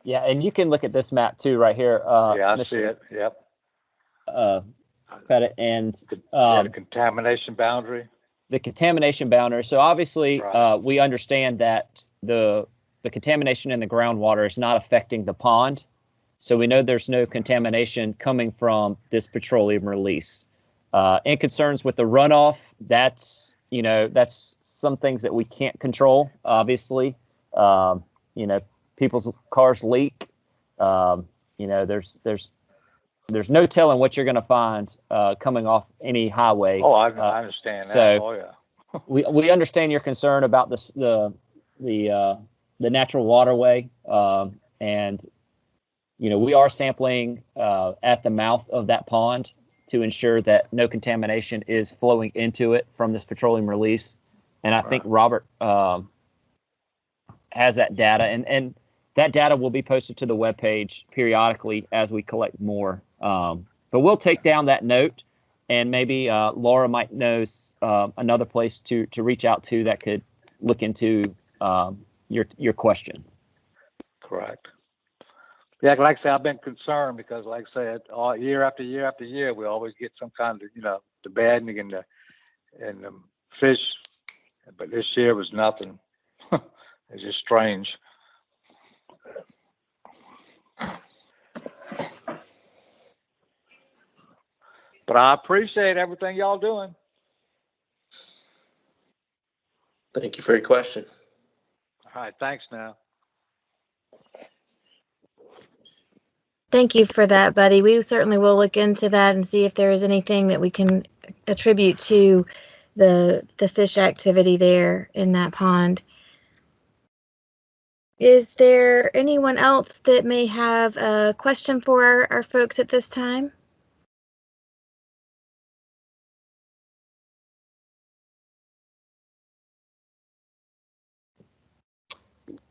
Yeah, and you can look at this map too, right here. Yeah, I see it. Yep. Pettit, and the contamination boundary. The contamination boundary. So obviously, Right. We understand that the contamination in the groundwater is not affecting the pond. So we know there's no contamination coming from this petroleum release. And concerns with the runoff, that's some things that we can't control, obviously. People's cars leak. There's no telling what you're going to find coming off any highway. Oh, I understand that. So oh yeah. we understand your concern about the natural waterway, and we are sampling at the mouth of that pond to ensure that no contamination is flowing into it from this petroleum release. And I think Robert has that data, and that data will be posted to the webpage periodically as we collect more. But we'll take down that note, and maybe Laura might know another place to reach out to that could look into your question. Correct. Yeah, like I said, I've been concerned because, like I said, all year after year after year, we always get some kind of, the baddening and the fish. But this year was nothing. It's just strange. But I appreciate everything y'all doing. Thank you for your question. All right, thanks now. Thank you for that, Buddy. We certainly will look into that and see if there is anything that we can attribute to the fish activity there in that pond. Is there anyone else that may have a question for our folks at this time?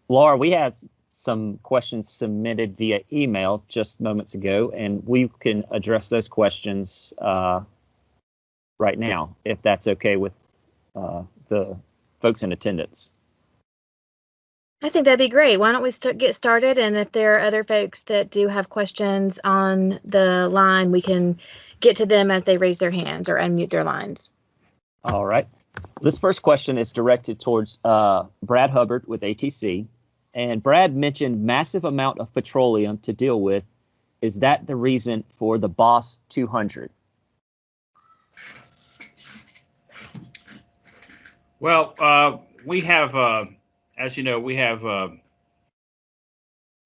Laura, we had some questions submitted via email just moments ago, and we can address those questions right now, if that's okay with the folks in attendance. I think that'd be great. Why don't we get started? And if there are other folks that do have questions on the line, we can get to them as they raise their hands or unmute their lines. All right. This first question is directed towards Brad Hubbard with ATC. And Brad mentioned massive amount of petroleum to deal with. Is that the reason for the Boss 200? Well, we have, as you know, we have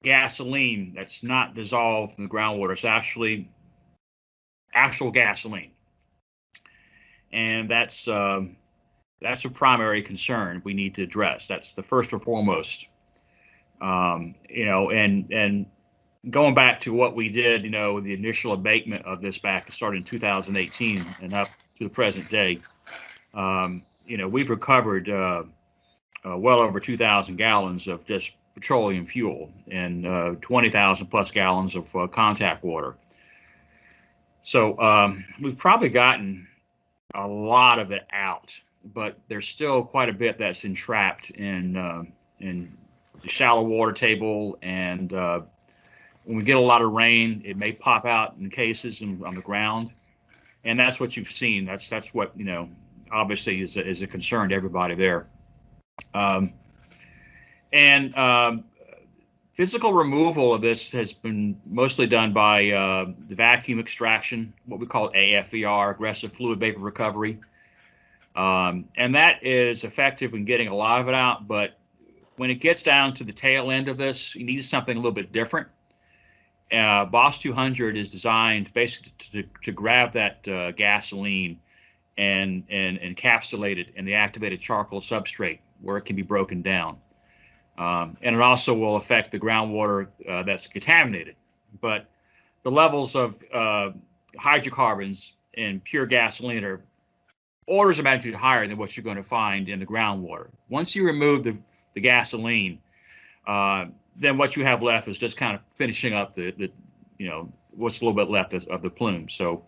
gasoline that's not dissolved in the groundwater. It's actual gasoline. And that's a primary concern we need to address. That's the first and foremost. And going back to what we did, the initial abatement of this started in 2018 and up to the present day, we've recovered well over 2,000 gallons of just petroleum fuel and 20,000 plus gallons of contact water. So we've probably gotten a lot of it out, but there's still quite a bit that's entrapped in the shallow water table, and when we get a lot of rain, it may pop out in cases on the ground, and that's what you've seen. That's what obviously is a concern to everybody there. Physical removal of this has been mostly done by the vacuum extraction, what we call AFVR, aggressive fluid vapor recovery, and that is effective in getting a lot of it out, but when it gets down to the tail end of this, you need something a little bit different. Boss 200 is designed basically to grab that gasoline and encapsulate it in the activated charcoal substrate where it can be broken down. And it also will affect the groundwater that's contaminated. But the levels of hydrocarbons in pure gasoline are orders of magnitude higher than what you're going to find in the groundwater. Once you remove the gasoline, then what you have left is just kind of finishing up the what's a little bit left of the plume. So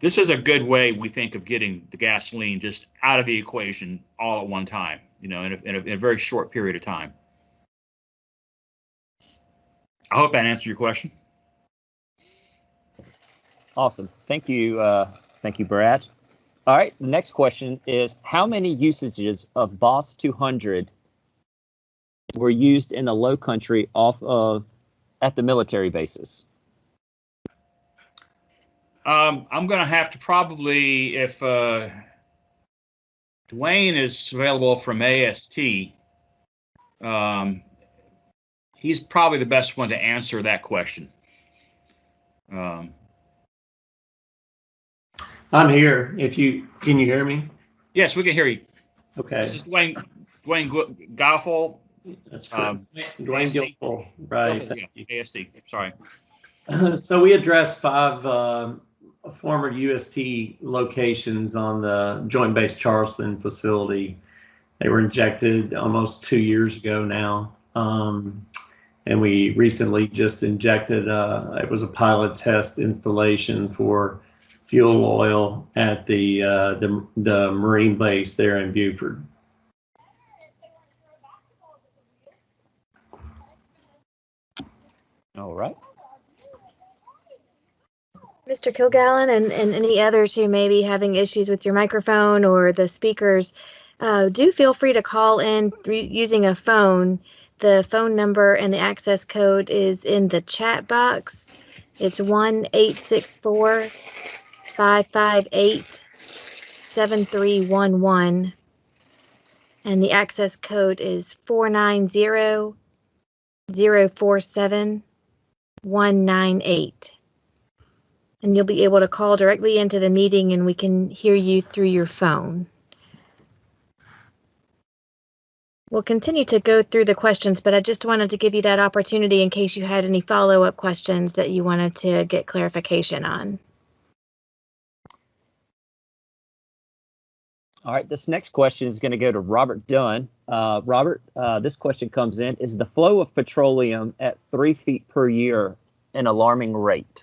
this is a good way, we think, of getting the gasoline just out of the equation all at one time, in a very short period of time. I hope that answered your question. Awesome. Thank you. Thank you, Brad. All right. The next question is, how many usages of Boss 200 were used in the Low Country at the military bases? I'm going to have to probably, if Dwayne is available from AST, he's probably the best one to answer that question. I'm here. Can you hear me? Yes, we can hear you. Okay. This is Dwayne Goffel. That's correct. Dwayne Gilful, right. Yeah, AST, sorry. So we addressed 5 former UST locations on the Joint Base Charleston facility. They were injected almost 2 years ago now. And we recently just injected, it was a pilot test installation for fuel oil at the Marine base there in Beaufort. All right. Mr. Kilgallen and any others who may be having issues with your microphone or the speakers, do feel free to call in using a phone. The phone number and the access code is in the chat box. It's 1-864-558-7311. And the access code is 490-047-198. And you'll be able to call directly into the meeting and we can hear you through your phone. We'll continue to go through the questions, but I just wanted to give you that opportunity in case you had any follow-up questions that you wanted to get clarification on. All right, this next question is going to go to Robert Dunn. Robert, this question comes in, is the flow of petroleum at 3 feet per year an alarming rate?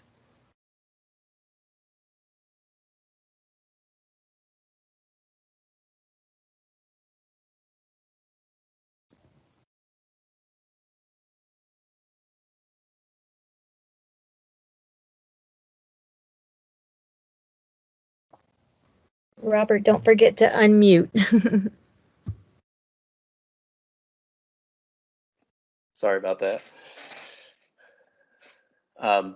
Robert, don't forget to unmute. Sorry about that. I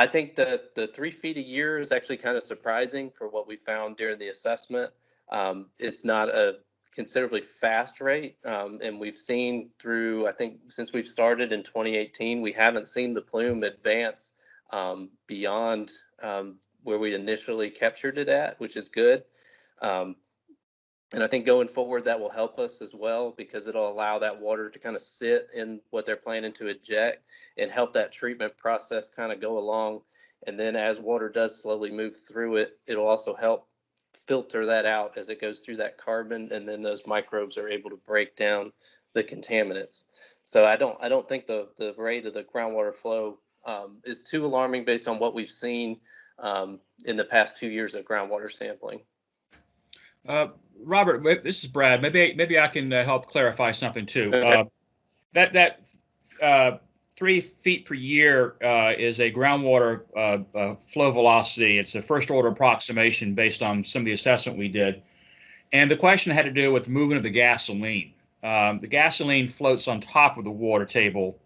think that the 3 feet a year is actually kind of surprising for what we found during the assessment. It's not a considerably fast rate, and we've seen through, I think since we've started in 2018, we haven't seen the plume advance beyond where we initially captured it at, which is good. And I think going forward, that will help us as well, because it'll allow that water to kind of sit in what they're planning to eject and help that treatment process kind of go along. And then as water does slowly move through it, it'll also help filter that out as it goes through that carbon, and then those microbes are able to break down the contaminants. So I don't think the rate of the groundwater flow is too alarming based on what we've seen in the past 2 years of groundwater sampling. Robert, this is Brad. Maybe I can help clarify something too. Okay. That 3 feet per year is a groundwater flow velocity. It's a first order approximation based on some of the assessment we did. And the question had to do with movement of the gasoline. The gasoline floats on top of the water table.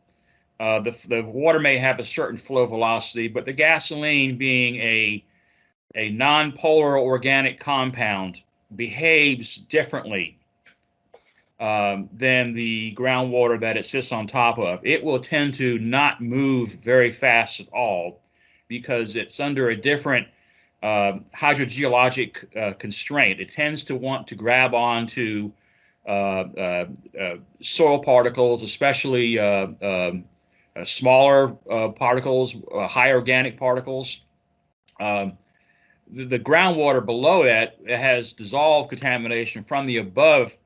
The water may have a certain flow velocity, but the gasoline, being a non-polar organic compound, behaves differently than the groundwater that it sits on top of. It will tend to not move very fast at all because it's under a different hydrogeologic constraint. It tends to want to grab onto soil particles, especially smaller particles, high organic particles. the groundwater below it has dissolved contamination from the above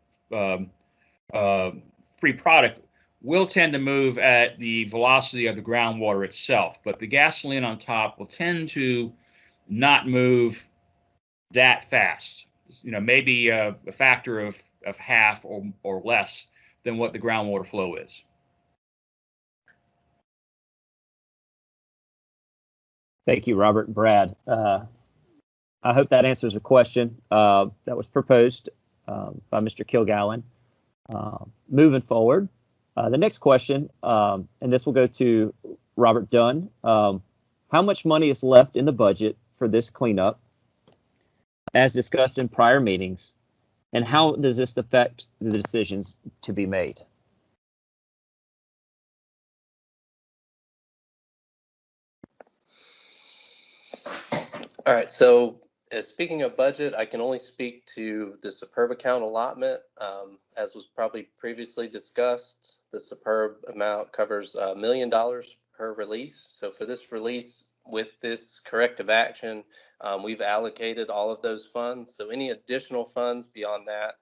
free product will tend to move at the velocity of the groundwater itself, but the gasoline on top will tend to not move that fast. You know, maybe a factor of half or less than what the groundwater flow is. Thank you, Robert and Brad. I hope that answers a question that was proposed by Mr. Kilgallen. Moving forward, the next question, and this will go to Robert Dunn. How much money is left in the budget for this cleanup, as discussed in prior meetings, and how does this affect the decisions to be made? All right, so speaking of budget, I can only speak to the Superb account allotment. As was probably previously discussed, the Superb amount covers $1 million per release. So for this release, with this corrective action, we've allocated all of those funds. So any additional funds beyond that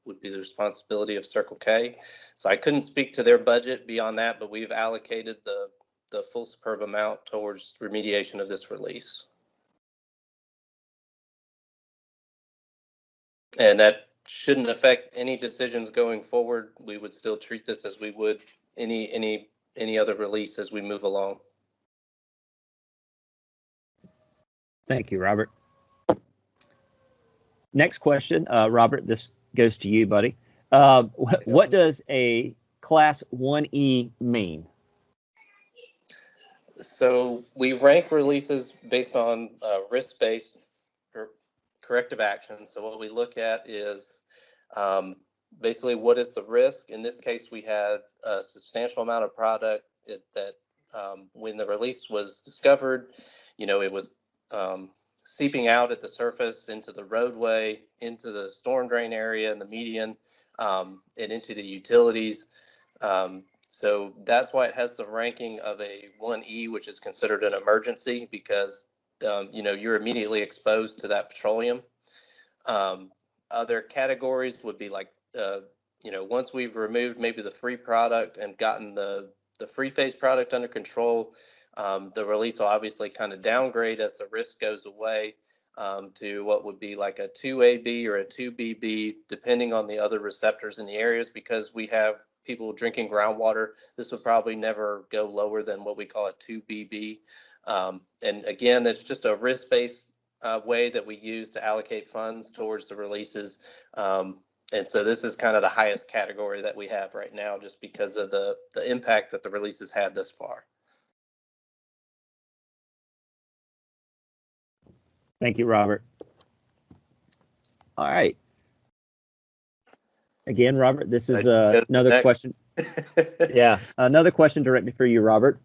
would be the responsibility of Circle K. So I couldn't speak to their budget beyond that, but we've allocated the full Superb amount towards remediation of this release. And that shouldn't affect any decisions going forward. We would still treat this as we would any other release as we move along. Thank you, Robert. Next question, Robert, this goes to you, buddy. What does a Class 1E mean? So we rank releases based on risk-based corrective action. So what we look at is basically what is the risk. In this case, we had a substantial amount of product that when the release was discovered, you know, it was seeping out at the surface into the roadway, into the storm drain area and the median, and into the utilities. So that's why it has the ranking of a 1E, which is considered an emergency, because you know, you're immediately exposed to that petroleum. Other categories would be like, you know, once we've removed maybe the free product and gotten the free phase product under control, the release will obviously kind of downgrade as the risk goes away to what would be like a 2AB or a 2BB, depending on the other receptors in the areas, because we have people drinking groundwater. This would probably never go lower than what we call a 2BB. And again, it's just a risk-based way that we use to allocate funds towards the releases. And so this is kind of the highest category that we have right now, just because of the impact that the releases had thus far. Thank you, Robert. All right. Again, Robert, this is another question. Yeah, another question directed for you, Robert.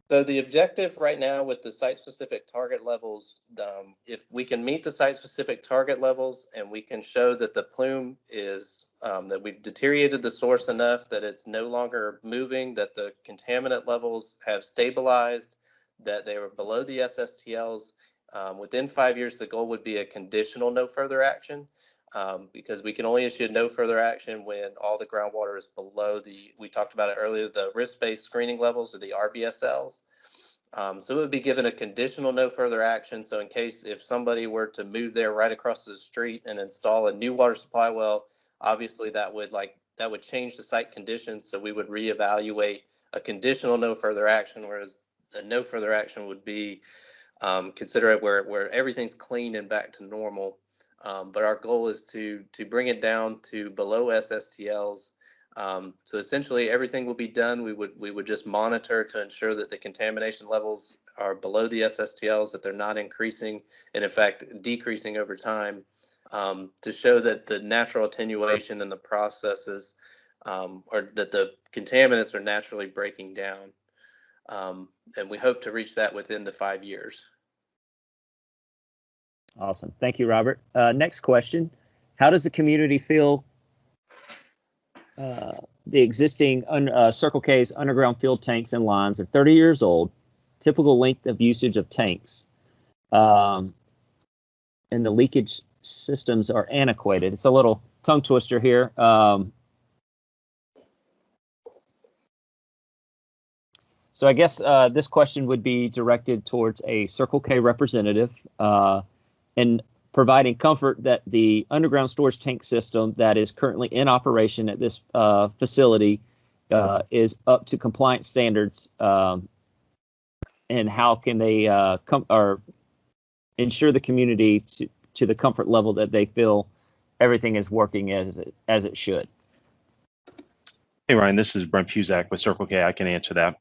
So the objective right now with the site-specific target levels, if we can meet the site-specific target levels and we can show that the plume is, that we've deteriorated the source enough that it's no longer moving, that the contaminant levels have stabilized, that they were below the SSTLs, within 5 years, the goal would be a conditional no further action. Because we can only issue no further action when all the groundwater is below we talked about it earlier, the risk-based screening levels or the RBSLs. So it would be given a conditional no further action. So in case if somebody were to move there right across the street and install a new water supply well, obviously that would change the site conditions. So we would reevaluate a conditional no further action, whereas a no further action would be considered where everything's clean and back to normal. But our goal is to bring it down to below SSTLs. So essentially everything will be done. We would just monitor to ensure that the contamination levels are below the SSTLs, that they're not increasing and in fact decreasing over time, to show that the natural attenuation in the processes or that the contaminants are naturally breaking down. And we hope to reach that within the 5 years. Awesome. Thank you, Robert. Next question. How does the community feel the existing Circle K's underground fuel tanks and lines are 30 years old, typical length of usage of tanks? and the leakage systems are antiquated. It's a little tongue twister here. So I guess this question would be directed towards a Circle K representative and providing comfort that the underground storage tank system that is currently in operation at this facility is up to compliance standards, and how can they ensure the community to the comfort level that they feel everything is working as it should. Hey Ryan, this is Brent Puzak with Circle K. I can answer that.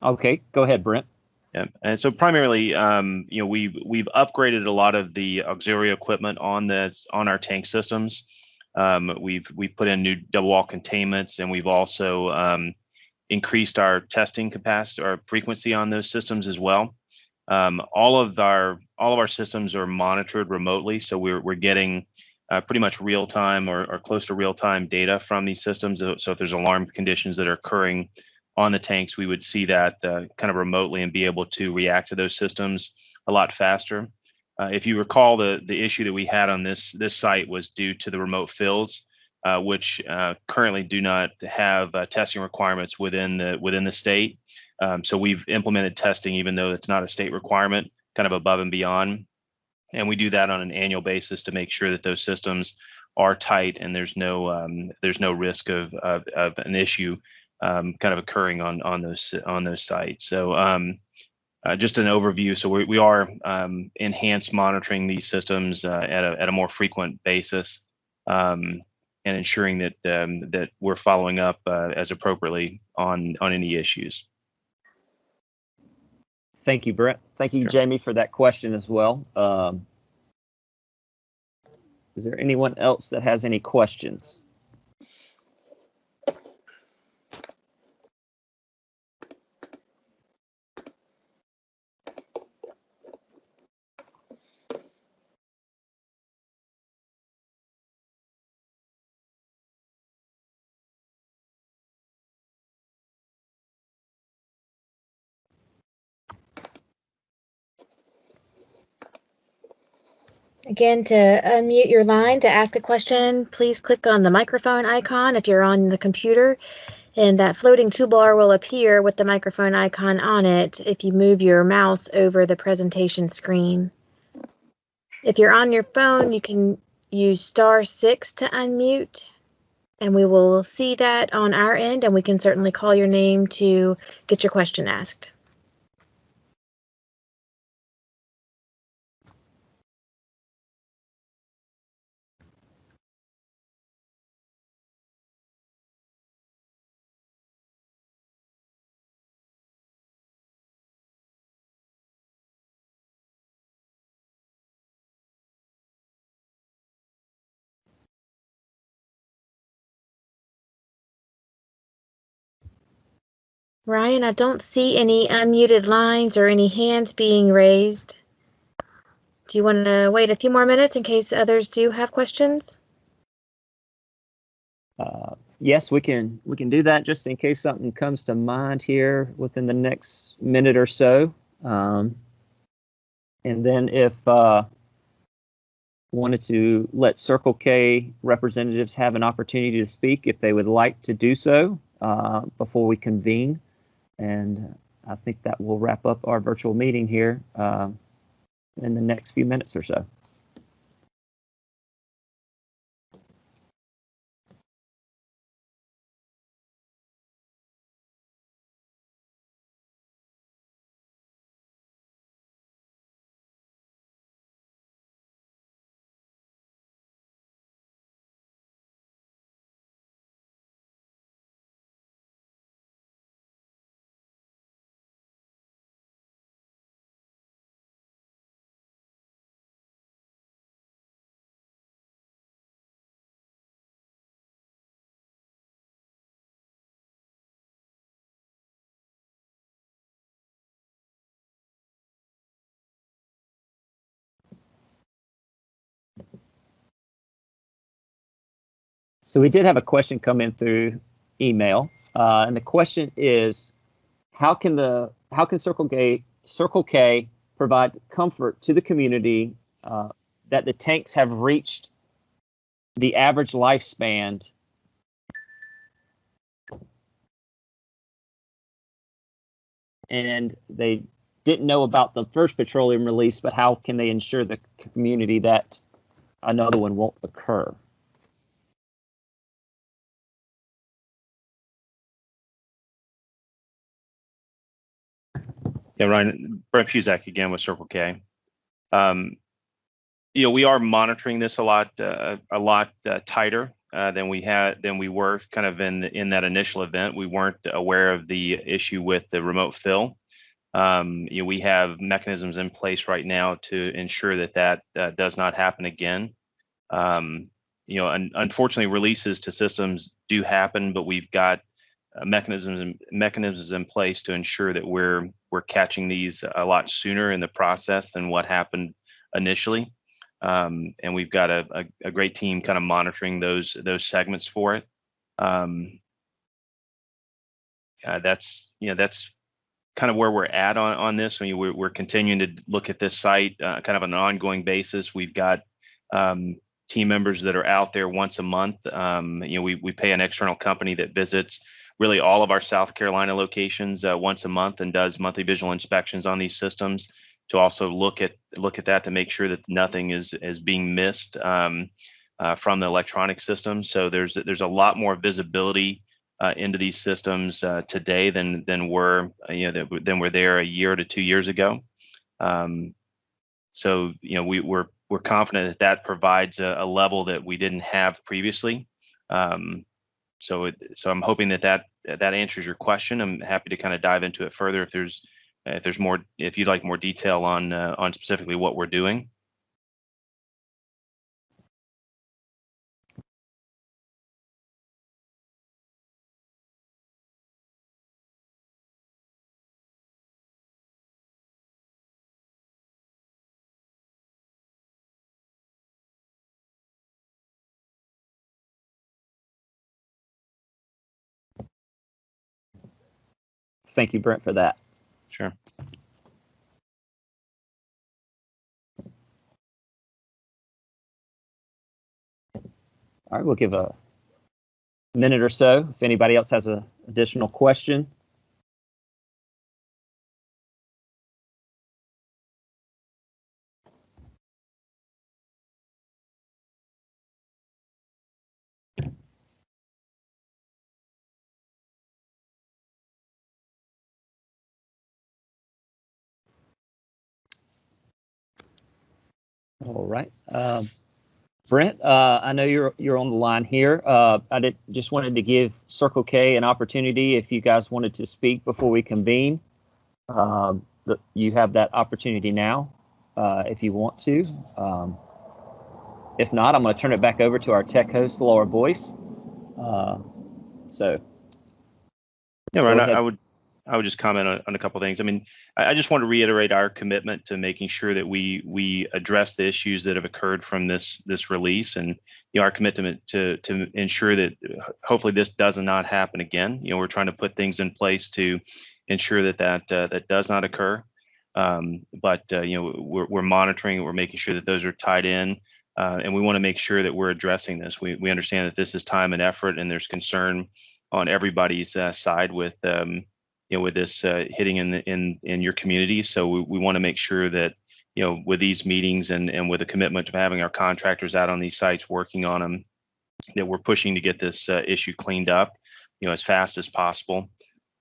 Okay, go ahead, Brent. Yeah, and so primarily, we've upgraded a lot of the auxiliary equipment on our tank systems. We've put in new double wall containments, and we've also increased our testing capacity or frequency on those systems as well. All of our systems are monitored remotely, so we're getting pretty much real time or close to real time data from these systems. So if there's alarm conditions that are occurring on the tanks, we would see that kind of remotely and be able to react to those systems a lot faster. If you recall, the issue that we had on this site was due to the remote fills, which currently do not have testing requirements within the state. So we've implemented testing, even though it's not a state requirement, kind of above and beyond. And we do that on an annual basis to make sure that those systems are tight and there's no risk of an issue kind of occurring on those sites. So just an overview. So we are enhanced monitoring these systems at a more frequent basis, and ensuring that we're following up as appropriately on any issues. Thank you, Brent. Thank you, Sure. Jamie, for that question as well. Is there anyone else that has any questions? Again, to unmute your line to ask a question, please click on the microphone icon if you're on the computer, and that floating toolbar will appear with the microphone icon on it if you move your mouse over the presentation screen. If you're on your phone, you can use *6 to unmute, and we will see that on our end, and we can certainly call your name to get your question asked. Ryan, I don't see any unmuted lines or any hands being raised. Do you want to wait a few more minutes in case others do have questions? Yes, we can do that just in case something comes to mind here within the next minute or so. And then if wanted to let Circle K representatives have an opportunity to speak if they would like to do so before we convene. And I think that will wrap up our virtual meeting here in the next few minutes or so. So we did have a question come in through email, and the question is, how can Circle K provide comfort to the community that the tanks have reached the average lifespan and they didn't know about the first petroleum release, but how can they ensure the community that another one won't occur? Yeah, Ryan, Brent Puzak again with Circle K. We are monitoring this a lot tighter than we were kind of in that initial event. We weren't aware of the issue with the remote fill. We have mechanisms in place right now to ensure that does not happen again. Unfortunately, releases to systems do happen, but we've got mechanisms in place to ensure that we're catching these a lot sooner in the process than what happened initially. And we've got a great team kind of monitoring those segments for it. That's kind of where we're at on this. We're continuing to look at this site kind of on an ongoing basis. We've got team members that are out there once a month. We pay an external company that visits really all of our South Carolina locations once a month and does monthly visual inspections on these systems to also look at that to make sure that nothing is being missed from the electronic system. So there's a lot more visibility into these systems today than were there a year to 2 years ago. So we're confident that provides a level that we didn't have previously. So I'm hoping that answers your question. I'm happy to kind of dive into it further if there's more, if you'd like more detail on specifically what we're doing. Thank you, Brent, for that. Sure. All right, we'll give a minute or so if anybody else has an additional question. All right. Brent, I know you're on the line here. I just wanted to give Circle K an opportunity if you guys wanted to speak before we convene. You have that opportunity now if you want to. If not, I'm going to turn it back over to our tech host, Laura Boyce. Yeah, Ryan, I would just comment on a couple of things. I mean, I just want to reiterate our commitment to making sure that we address the issues that have occurred from this release, and our commitment to ensure that hopefully this does not happen again. We're trying to put things in place to ensure that does not occur. But we're monitoring, we're making sure that those are tied in, and we want to make sure that we're addressing this. We understand that this is time and effort, and there's concern on everybody's side with with this hitting in your community. So we want to make sure that with these meetings and with a commitment to having our contractors out on these sites working on them, that we're pushing to get this issue cleaned up as fast as possible.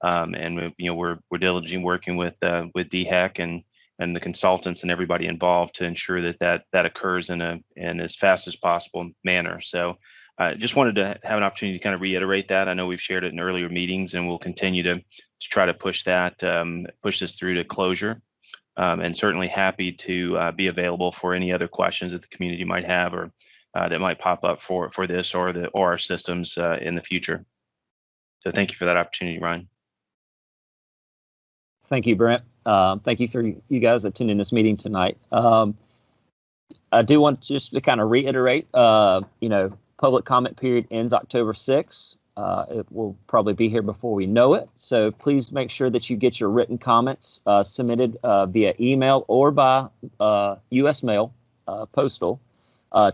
And we're diligently working with DHEC and the consultants and everybody involved to ensure that occurs in as fast as possible manner. So just wanted to have an opportunity to kind of reiterate that. I know we've shared it in earlier meetings, and we'll continue to try to push this through to closure. And certainly happy to be available for any other questions that the community might have or that might pop up for this or our systems in the future. So thank you for that opportunity, Ryan. Thank you, Brent. Thank you for you guys attending this meeting tonight. I do want just to kind of reiterate, public comment period ends October 6th. It will probably be here before we know it. So please make sure that you get your written comments submitted via email or by U.S. mail postal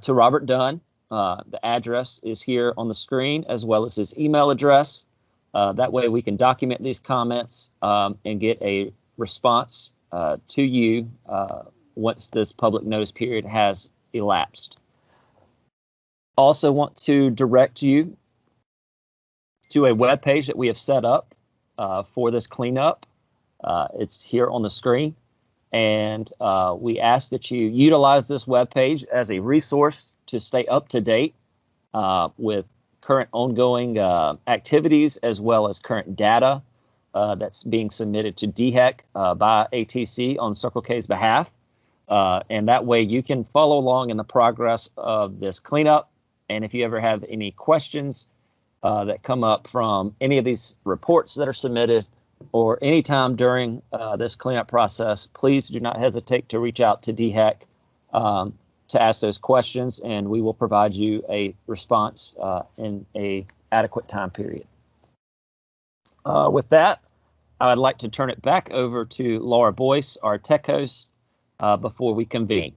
to Robert Dunn. The address is here on the screen, as well as his email address. That way we can document these comments and get a response to you once this public notice period has elapsed. Also want to direct you to a web page that we have set up for this cleanup. It's here on the screen, and we ask that you utilize this web page as a resource to stay up to date with current ongoing activities, as well as current data that's being submitted to DHEC by ATC on Circle K's behalf. And that way you can follow along in the progress of this cleanup. And if you ever have any questions that come up from any of these reports that are submitted, or anytime during this cleanup process, please do not hesitate to reach out to DHEC to ask those questions, and we will provide you a response in a adequate time period. With that, I would like to turn it back over to Laura Boyce, our tech host, before we convene.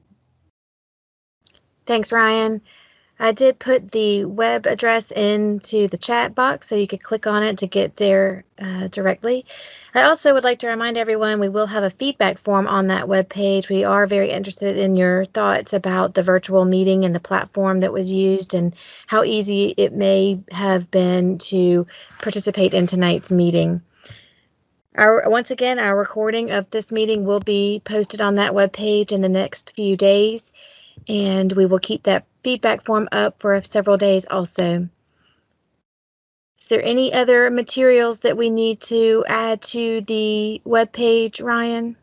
Thanks, Ryan. I did put the web address into the chat box so you could click on it to get there directly. I also would like to remind everyone we will have a feedback form on that web page. We are very interested in your thoughts about the virtual meeting and the platform that was used and how easy it may have been to participate in tonight's meeting. Once again, our recording of this meeting will be posted on that web page in the next few days, and we will keep that feedback form up for several days also. Is there any other materials that we need to add to the web page, Ryan?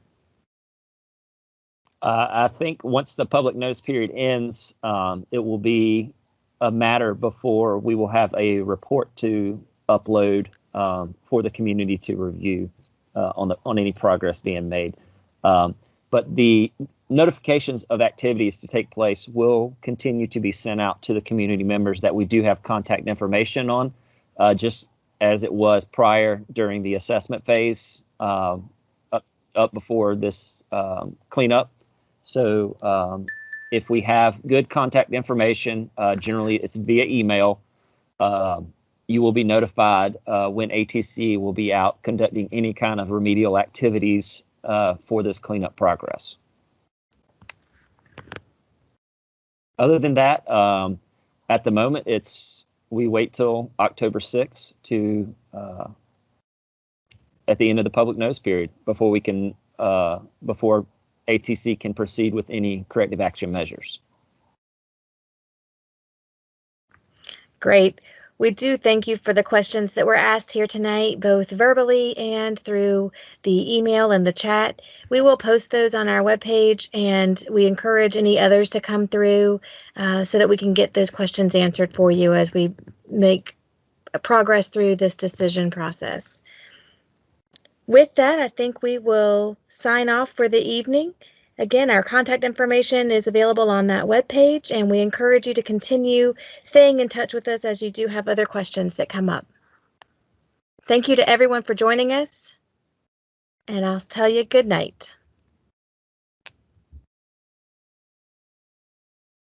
I think once the public notice period ends, it will be a matter before we will have a report to upload for the community to review on any progress being made. But the notifications of activities to take place will continue to be sent out to the community members that we do have contact information on, just as it was prior during the assessment phase up before this cleanup. So if we have good contact information, generally it's via email, you will be notified when ATC will be out conducting any kind of remedial activities for this cleanup progress. Other than that, at the moment, we wait till October 6th to at the end of the public notice period before we can before ATC can proceed with any corrective action measures. Great. We do thank you for the questions that were asked here tonight, both verbally and through the email and the chat. We will post those on our webpage, and we encourage any others to come through so that we can get those questions answered for you as we make progress through this decision process. With that, I think we will sign off for the evening. Again, our contact information is available on that webpage, and we encourage you to continue staying in touch with us as you do have other questions that come up. Thank you to everyone for joining us, and I'll tell you good night.